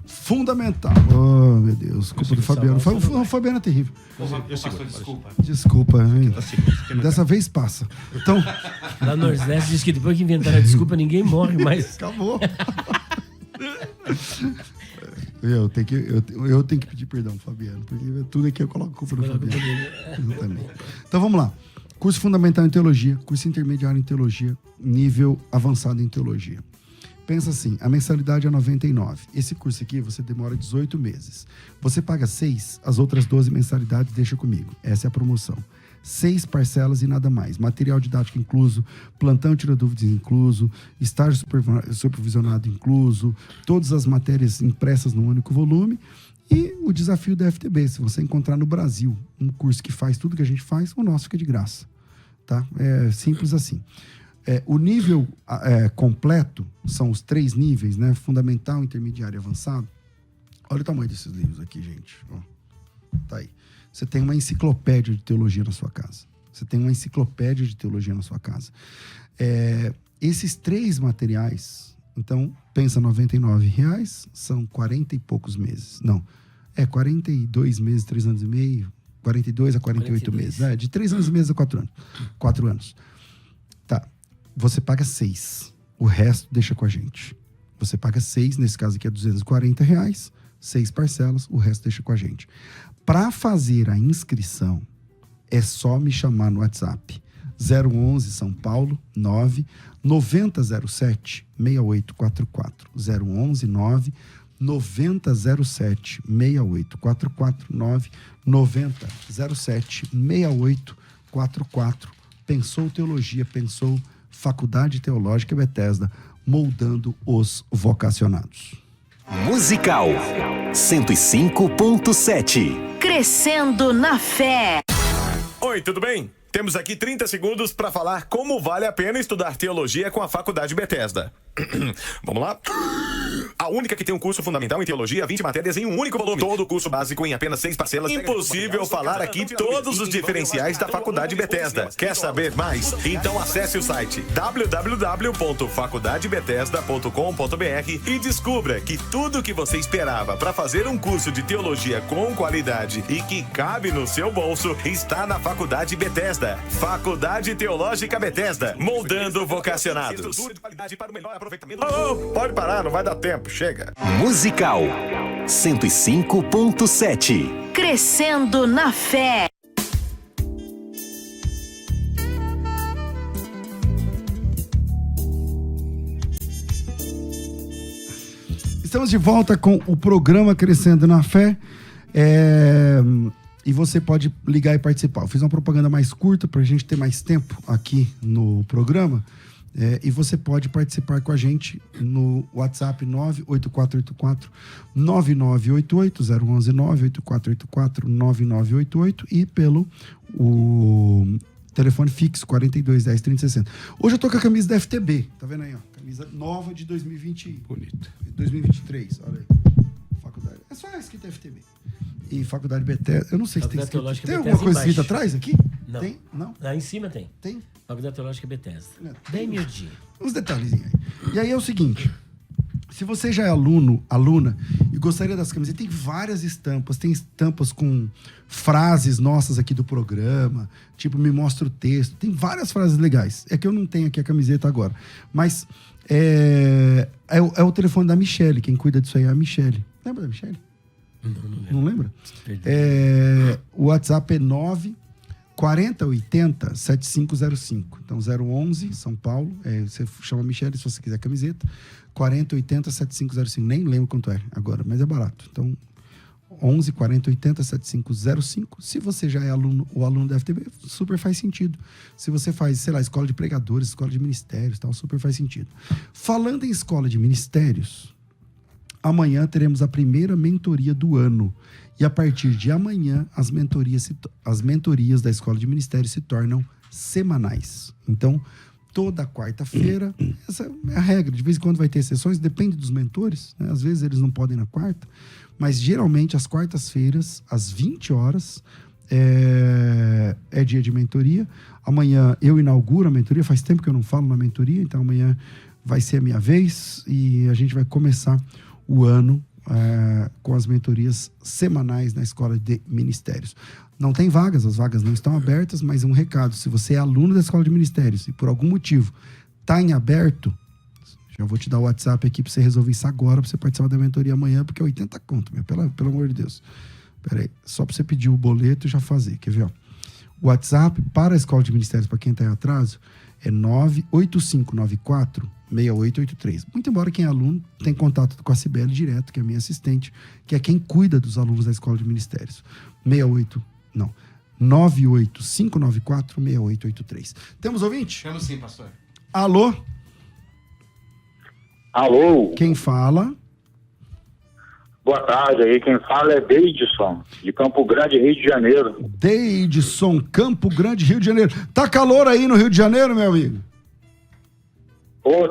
Fundamental. Oh, meu Deus, culpa do Fabiano. O Fabiano é terrível. Desculpa, hein? Dessa vez passa. Então... Lá no Nordeste diz que depois que inventaram a desculpa, ninguém morre mais. Acabou. Eu tenho que pedir perdão, Fabiano, porque tudo aqui eu coloco culpa do Fabiano. Exatamente. Então vamos lá. Curso fundamental em teologia, curso intermediário em teologia, nível avançado em teologia. Pensa assim, a mensalidade é R$99. Esse curso aqui você demora 18 meses. Você paga 6, as outras 12 mensalidades deixa comigo. Essa é a promoção. 6 parcelas e nada mais. Material didático incluso, plantão tira dúvidas incluso, estágio supervisionado incluso, todas as matérias impressas num único volume e o desafio da FTB. Se você encontrar no Brasil um curso que faz tudo que a gente faz, o nosso fica de graça. Tá? É simples assim. O nível completo são os 3 níveis, né? Fundamental, intermediário e avançado. Olha o tamanho desses livros aqui, gente. Ó, tá aí. Você tem uma enciclopédia de teologia na sua casa. Esses 3 materiais, então, pensa R$99, são 40 e poucos meses. Não, 42 meses, 3 anos e meio, 42 a 48 meses. De 3 anos e meio a 4 anos. 4 anos. Tá, você paga 6, o resto deixa com a gente. Você paga 6, nesse caso aqui é R$240, 6 parcelas, o resto deixa com a gente. Para fazer a inscrição, é só me chamar no WhatsApp. 011 São Paulo 9 9007 6844. 011 9 9007 6844. 9 9007 6844. Pensou teologia, pensou Faculdade Teológica Bethesda, moldando os vocacionados. Musical 105.7. Crescendo na fé. Oi, tudo bem? Temos aqui 30 segundos para falar como vale a pena estudar teologia com a Faculdade Bethesda. Vamos lá? A única que tem um curso fundamental em teologia, 20 matérias em um único volume. Todo o curso básico em apenas 6 parcelas. Impossível falar aqui todos os diferenciais da Faculdade Bethesda. Quer saber mais? Então acesse o site www.faculdadebethesda.com.br e descubra que tudo que você esperava para fazer um curso de teologia com qualidade e que cabe no seu bolso está na Faculdade Bethesda. Faculdade Teológica Bethesda, moldando vocacionados. Pode parar, não vai dar tempo, chega. Musical 105.7. Crescendo na fé. Estamos de volta com o programa Crescendo na Fé. E você pode ligar e participar. Eu fiz uma propaganda mais curta para a gente ter mais tempo aqui no programa. E você pode participar com a gente no WhatsApp 98484-9988, 011 98484-9988 e pelo telefone fixo 4210-3060. Hoje eu tô com a camisa da FTB, tá vendo aí, ó? Camisa nova de 2020. Bonito. 2023, olha aí. Faculdade. É só escrita FTB. E Faculdade Bethesda, eu não sei se tem escrito. Tem alguma coisa escrita atrás aqui? Não. Tem? Não? Lá em cima tem. Tem? Faculdade Teológica Bethesda. Bem miudinho. Uns detalhezinhos aí. E aí é o seguinte, Se você já é aluna e gostaria das camisetas, tem várias estampas. Tem estampas com frases nossas aqui do programa, tipo, me mostra o texto. Tem várias frases legais. É que eu não tenho aqui a camiseta agora. Mas é o telefone da Michele. Quem cuida disso aí é a Michele. Lembra da Michele? Não lembra? O WhatsApp é 94080-7505. Então, 011, São Paulo. Você chama a Michele se você quiser camiseta. 4080-7505. Nem lembro quanto é agora, mas é barato. Então, 11 40 80 7505. Se você já é o aluno da FTB, super faz sentido. Se você faz, sei lá, escola de pregadores, escola de ministérios, tal, super faz sentido. Falando em escola de ministérios, amanhã teremos a primeira mentoria do ano. E a partir de amanhã, as mentorias da escola de ministérios se tornam semanais. Então, toda quarta-feira, essa é a regra. De vez em quando vai ter exceções, depende dos mentores, né? Às vezes eles não podem na quarta, mas geralmente às quartas-feiras, às 20 horas, é dia de mentoria. Amanhã eu inauguro a mentoria, faz tempo que eu não falo na mentoria, então amanhã vai ser a minha vez e a gente vai começar o ano com as mentorias semanais na escola de ministérios. Não tem vagas, as vagas não estão abertas, mas um recado, se você é aluno da escola de ministérios e por algum motivo está em aberto, já vou te dar o WhatsApp aqui para você resolver isso agora, para você participar da mentoria amanhã, porque é 80 conto, pelo amor de Deus. Pera aí, só para você pedir o boleto e já fazer, quer ver? Ó? O WhatsApp para a escola de ministérios, para quem está em atraso, é 98594-6883. Muito embora quem é aluno tenha contato com a Cibele direto, que é a minha assistente, que é quem cuida dos alunos da escola de ministérios. 98594-6883. Temos ouvinte? Temos sim, pastor. Alô? Alô? Quem fala? Boa tarde, aí quem fala é Deidson, de Campo Grande, Rio de Janeiro. Deidson, Campo Grande, Rio de Janeiro. Tá calor aí no Rio de Janeiro, meu amigo?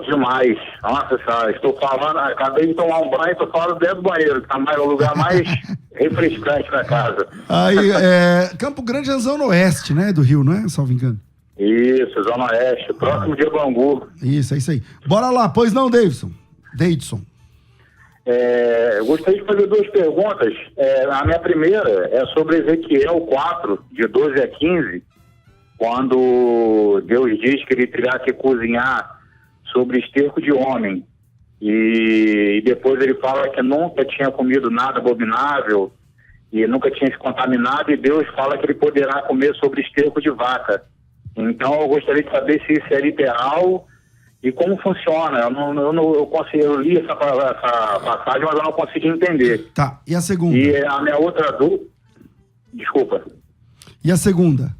Demais. Nossa senhora, estou falando, acabei de tomar um banho, estou falando dentro do banheiro, que tá o lugar mais refrescante da casa. Aí, Campo Grande é a zona oeste, né, do Rio, não é, salvo engano? Isso, zona oeste, próximo de Bangu. Isso, é isso aí. Bora lá, pois não, Deidson? Eu gostaria de fazer duas perguntas. A minha primeira é sobre Ezequiel 4, de 12 a 15, quando Deus diz que ele terá que cozinhar sobre esterco de homem. E depois ele fala que nunca tinha comido nada abominável e nunca tinha se contaminado, e Deus fala que ele poderá comer sobre esterco de vaca. Então eu gostaria de saber se isso é literal e como funciona. Eu li essa passagem, mas eu não consegui entender. Tá, e a segunda? E a minha outra dúvida... Desculpa. E a segunda?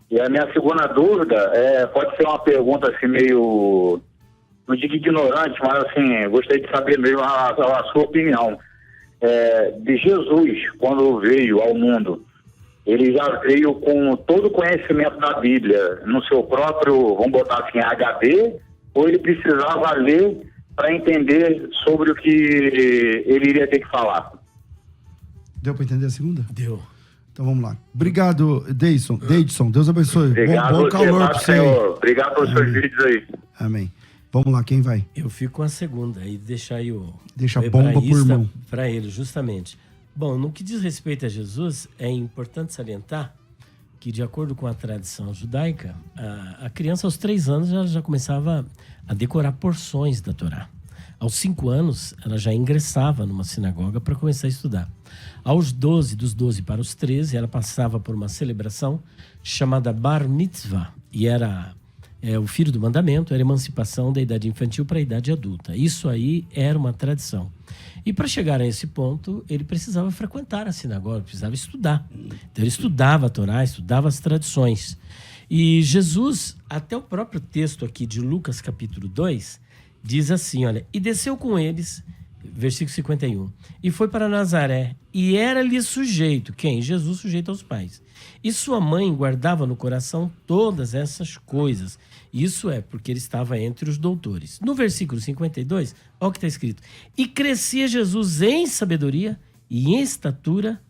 E a minha segunda dúvida pode ser uma pergunta assim meio... Não digo ignorante, mas assim, gostaria de saber mesmo a sua opinião. De Jesus, quando veio ao mundo, ele já veio com todo o conhecimento da Bíblia no seu próprio, vamos botar assim, HD, ou ele precisava ler para entender sobre o que ele iria ter que falar? Deu para entender a segunda? Deu. Então vamos lá. Obrigado, Deidson. Deus abençoe. Obrigado, bom calor para você. Obrigado pelos seus vídeos aí. Amém. Vamos lá, quem vai? Eu fico com a segunda e deixar aí Deixa a bomba por irmão. Para ele, justamente. Bom, no que diz respeito a Jesus, é importante salientar que, de acordo com a tradição judaica, a criança aos 3 anos já começava a decorar porções da Torá. Aos 5 anos, ela já ingressava numa sinagoga para começar a estudar. Aos 12, dos 12 para os 13, ela passava por uma celebração chamada Bar Mitzvah, e era o filho do mandamento, era a emancipação da idade infantil para a idade adulta. Isso aí era uma tradição. E para chegar a esse ponto, ele precisava frequentar a sinagoga, precisava estudar. Então ele estudava a Torá, estudava as tradições. E Jesus, até o próprio texto aqui de Lucas capítulo 2, diz assim, olha, e desceu com eles, versículo 51, e foi para Nazaré, e era-lhe sujeito, quem? Jesus sujeito aos pais. E sua mãe guardava no coração todas essas coisas. Isso é porque ele estava entre os doutores. No versículo 52, olha o que está escrito. E crescia Jesus em sabedoria e em estatura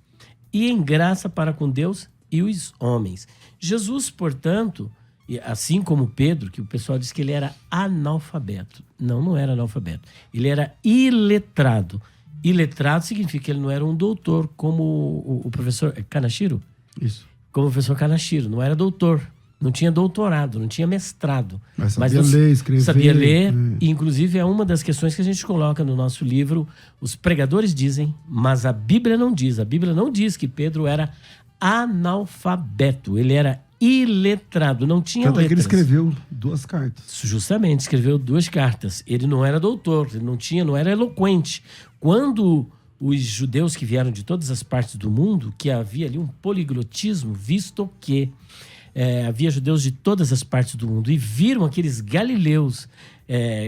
e em graça para com Deus e os homens. Jesus, portanto, E assim como Pedro, que o pessoal disse que ele era analfabeto. Não era analfabeto. Ele era iletrado. Iletrado significa que ele não era um doutor, como o professor Kanashiro. Isso. Como o professor Kanashiro. Não era doutor. Não tinha doutorado, não tinha mestrado. Mas sabia ler, escrever. Sabia ler. E, inclusive, é uma das questões que a gente coloca no nosso livro. Os pregadores dizem, mas a Bíblia não diz. A Bíblia não diz que Pedro era analfabeto. Ele era iletrado, não tinha letras. Tanto é que ele escreveu 2 cartas. Justamente, escreveu 2 cartas. Ele não era doutor, ele não era eloquente. Quando os judeus que vieram de todas as partes do mundo, que havia ali um poliglotismo, visto que havia judeus de todas as partes do mundo, e viram aqueles galileus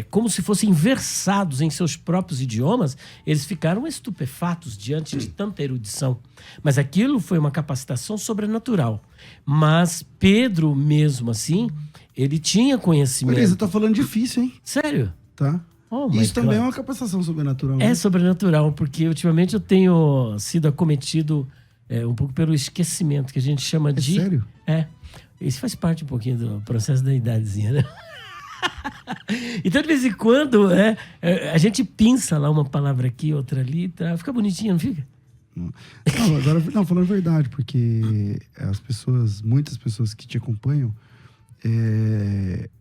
como se fossem versados em seus próprios idiomas, eles ficaram estupefatos diante de tanta erudição. Mas aquilo foi uma capacitação sobrenatural. Mas Pedro, mesmo assim, ele tinha conhecimento. Beleza, tá falando difícil, hein? Sério? Tá. Isso também é uma capacitação sobrenatural. É sobrenatural, porque ultimamente eu tenho sido acometido um pouco pelo esquecimento, que a gente chama de... Sério? Isso faz parte um pouquinho do processo da idadezinha, né? Então, de vez em quando, a gente pinça lá uma palavra aqui, outra ali, tá? Fica bonitinho, não fica? Não, falando a verdade, porque muitas pessoas que te acompanham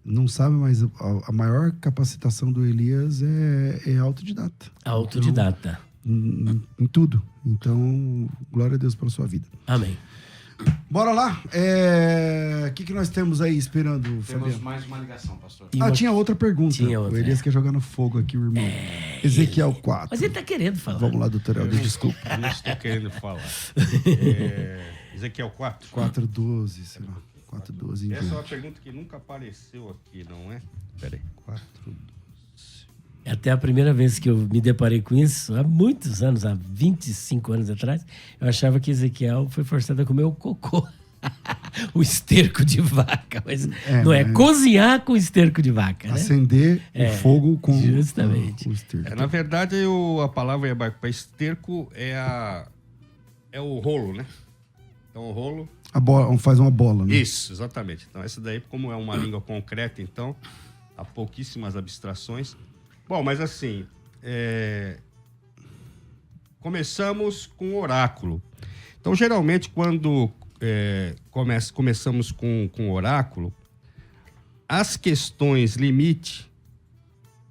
não sabem, mas a maior capacitação do Elias é autodidata. Autodidata. Então, em tudo. Então, glória a Deus pela sua vida. Amém. Bora lá. O que nós temos aí esperando, Fabiano? Temos mais uma ligação, pastor. Tinha outra pergunta. outra, o Elias quer jogar no fogo aqui, o irmão. Ezequiel 4. Mas ele tá querendo falar. Vamos lá, doutor Helder, desculpa. Eu não estou querendo falar. Ezequiel 4? 4:12, sei lá. 4:12. Essa é uma pergunta que nunca apareceu aqui, não é? Peraí, 4:12. Até a primeira vez que eu me deparei com isso, há muitos anos, há 25 anos atrás, eu achava que Ezequiel foi forçado a comer o cocô. O esterco de vaca. Mas não é cozinhar com esterco de vaca. Acender o fogo com justamente. O esterco. Na verdade, a palavra hebraica para esterco é o rolo, né? Então, o rolo... Faz uma bola, né? Isso, exatamente. Então, essa daí, como é uma língua concreta, então, há pouquíssimas abstrações. Bom, mas assim, começamos com o oráculo. Então, geralmente, quando começamos com o oráculo, as questões limite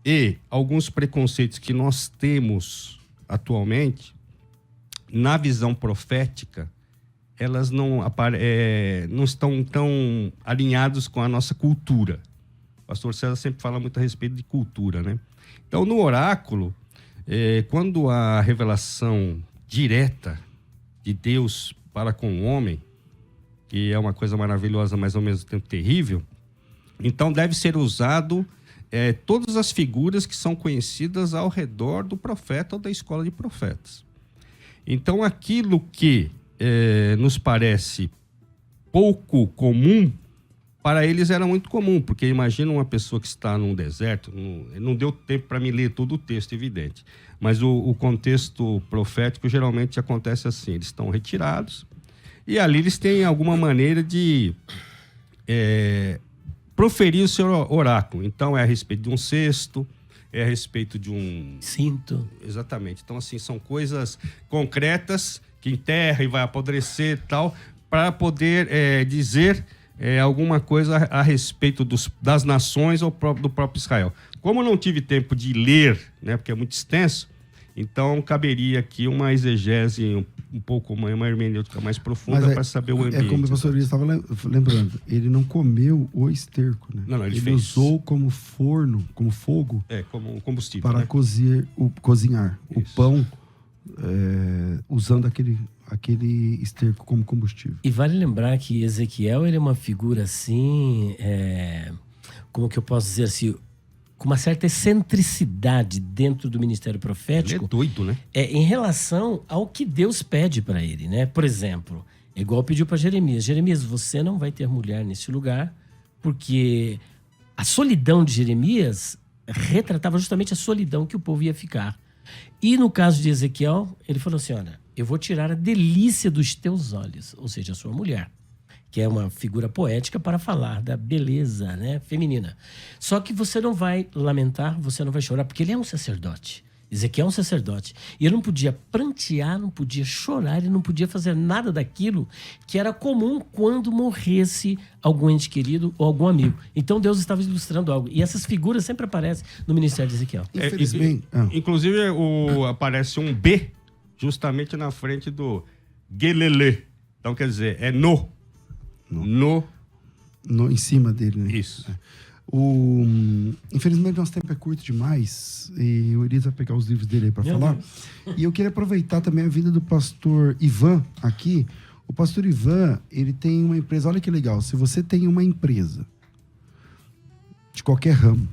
e alguns preconceitos que nós temos atualmente, na visão profética, elas não estão tão alinhados com a nossa cultura. O pastor César sempre fala muito a respeito de cultura, né? Então, no oráculo, quando a revelação direta de Deus para com o homem, que é uma coisa maravilhosa, mas ao mesmo tempo terrível, então deve ser usado todas as figuras que são conhecidas ao redor do profeta ou da escola de profetas. Então, aquilo que nos parece pouco comum, para eles era muito comum, porque imagina uma pessoa que está num deserto, não deu tempo para me ler todo o texto, evidente, mas o contexto profético geralmente acontece assim, eles estão retirados e ali eles têm alguma maneira de proferir o seu oráculo. Então é a respeito de um cesto, é a respeito de um... cinto. Exatamente. Então, assim, são coisas concretas que enterra e vai apodrecer e tal, para poder dizer... alguma coisa a respeito das nações ou do próprio Israel. Como eu não tive tempo de ler, né, porque é muito extenso, então caberia aqui uma exegese um pouco, uma hermenêutica mais profunda para saber o ambiente. Como o pastor Luiz estava lembrando, ele não comeu o esterco, né? Não, ele usou como forno, como fogo, como combustível, para cozinhar o pão, usando aquele esterco como combustível. E vale lembrar que Ezequiel, ele é uma figura assim, como que eu posso dizer assim, com uma certa excentricidade dentro do ministério profético. Ele é doido, né? Em relação ao que Deus pede para ele, né? Por exemplo, igual pediu para Jeremias. Jeremias, você não vai ter mulher nesse lugar, porque a solidão de Jeremias retratava justamente a solidão que o povo ia ficar. E no caso de Ezequiel, ele falou assim, olha, eu vou tirar a delícia dos teus olhos, ou seja, a sua mulher, que é uma figura poética para falar da beleza, né, feminina. Só que você não vai lamentar, você não vai chorar, porque ele é um sacerdote. Ezequiel é um sacerdote. E ele não podia prantear, não podia chorar, ele não podia fazer nada daquilo que era comum quando morresse algum ente querido ou algum amigo. Então Deus estava ilustrando algo. E essas figuras sempre aparecem no ministério de Ezequiel. Infelizmente. Inclusive, aparece um B justamente na frente do Gelele. Então, quer dizer, é no em cima dele, né? Isso. Infelizmente, nosso tempo é curto demais e o Elias vai pegar os livros dele aí para falar. E eu queria aproveitar também a vinda do pastor Ivan aqui. O pastor Ivan, ele tem uma empresa, olha que legal, se você tem uma empresa de qualquer ramo,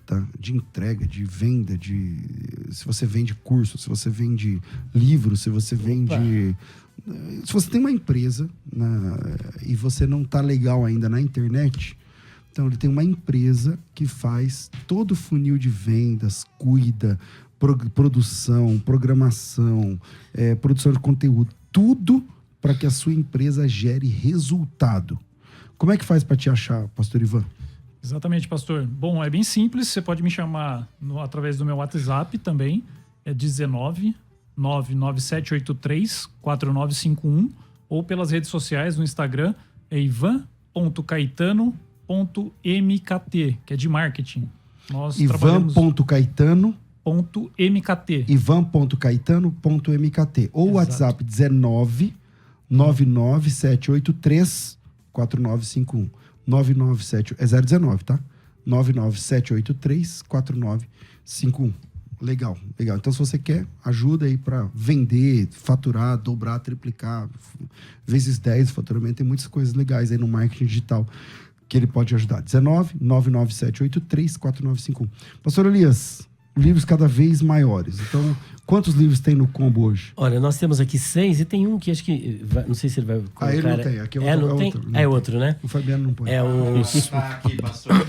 tá? De entrega, de venda, se você vende curso, se você vende livro, se você vende... Se você tem uma empresa e você não tá legal ainda na internet... Então, ele tem uma empresa que faz todo o funil de vendas, cuida, produção, programação, produção de conteúdo, tudo para que a sua empresa gere resultado. Como é que faz para te achar, pastor Ivan? Exatamente, pastor. Bom, é bem simples, você pode me chamar através do meu WhatsApp também, é 19 99783 4951, ou pelas redes sociais, no Instagram, é ivan.caetano.mkt, que é de marketing. Nós Ivan.caetano.mkt. Ivan.caetano.mkt. Ou o WhatsApp 19 99783 4951. 997 é 019, tá? 99783 4951. Legal. Então, se você quer ajuda aí para vender, faturar, dobrar, triplicar, vezes 10 o faturamento, tem muitas coisas legais aí no marketing digital que ele pode ajudar. 19 99783 4951. Pastor Elias, livros cada vez maiores. Então, quantos livros tem no combo hoje? Olha, nós temos aqui 6 e tem um que acho que... não sei se ele vai colocar... ele não tem. Aqui é não tem? Outro. É outro, né? O Fabiano não pode. É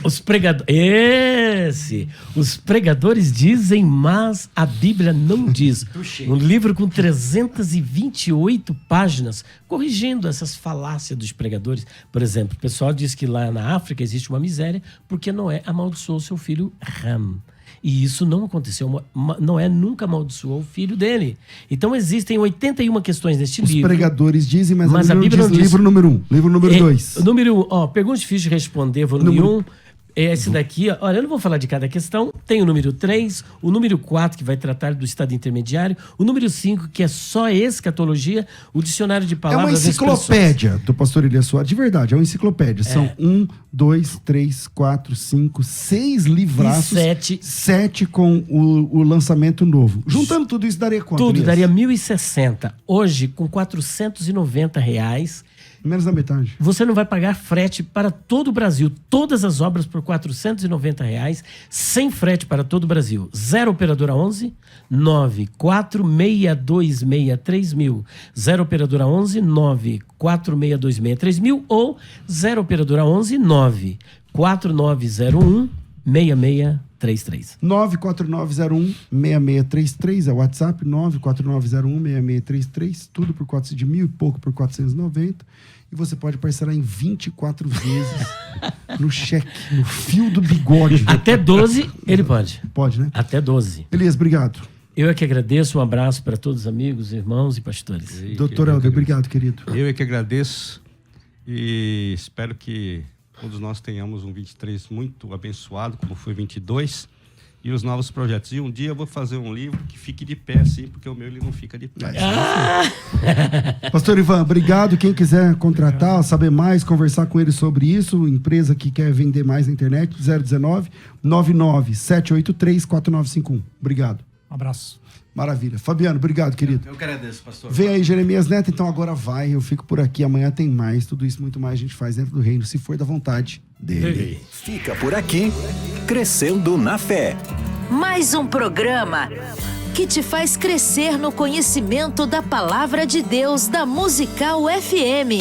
os pregadores... Esse! Os pregadores dizem, mas a Bíblia não diz. Um livro com 328 páginas, corrigindo essas falácias dos pregadores. Por exemplo, o pessoal diz que lá na África existe uma miséria porque Noé amaldiçoou seu filho Ram. E isso não aconteceu. Noé nunca amaldiçoou o filho dele. Então existem 81 questões neste livro. Os pregadores dizem, mas a Bíblia não diz. Livro número 1, livro número 2. Número 1, pergunta difícil de responder, volume 1. Esse daqui, olha, eu não vou falar de cada questão. Tem o número 3, o número 4, que vai tratar do estado intermediário, o número 5, que é só escatologia, o dicionário de palavras... É uma enciclopédia do pastor Elias Soares, de verdade, é uma enciclopédia. São 1, 2, 3, 4, 5, 6 livraços. 7 com o lançamento novo. Juntando tudo isso, daria quanto? Tudo, daria 1.060. Hoje, com R$490... Menos da metade. Você não vai pagar frete para todo o Brasil. Todas as obras por R$490, sem frete para todo o Brasil. 0 operadora 11 946263000. 0 operadora 11 946263000 ou 0 operadora 11 94901 6633. 94901-6633 é o WhatsApp, 94901-6633, tudo por de R$1.000 e pouco por 490. E você pode parcelar em 24 vezes no cheque, no fio do bigode. Até 12 ele pode. Pode, né? Até 12. Elias, obrigado. Eu é que agradeço, um abraço para todos os amigos, irmãos e pastores. Doutor Helder, obrigado, querido. Eu é que agradeço e espero que todos nós tenhamos um 23 muito abençoado, como foi 22, e os novos projetos. E um dia eu vou fazer um livro que fique de pé, assim, porque o meu ele não fica de pé. Pastor Ivan, obrigado. Quem quiser contratar, saber mais, conversar com ele sobre isso, empresa que quer vender mais na internet, 019-99783-4951. Obrigado. Um abraço. Maravilha. Fabiano, obrigado, querido. Eu que agradeço, pastor. Vem aí, Jeremias Neto, então agora vai. Eu fico por aqui. Amanhã tem mais. Tudo isso, muito mais, a gente faz dentro do reino, se for da vontade dele. Fica por aqui, Crescendo na Fé. Mais um programa que te faz crescer no conhecimento da Palavra de Deus da Musical FM.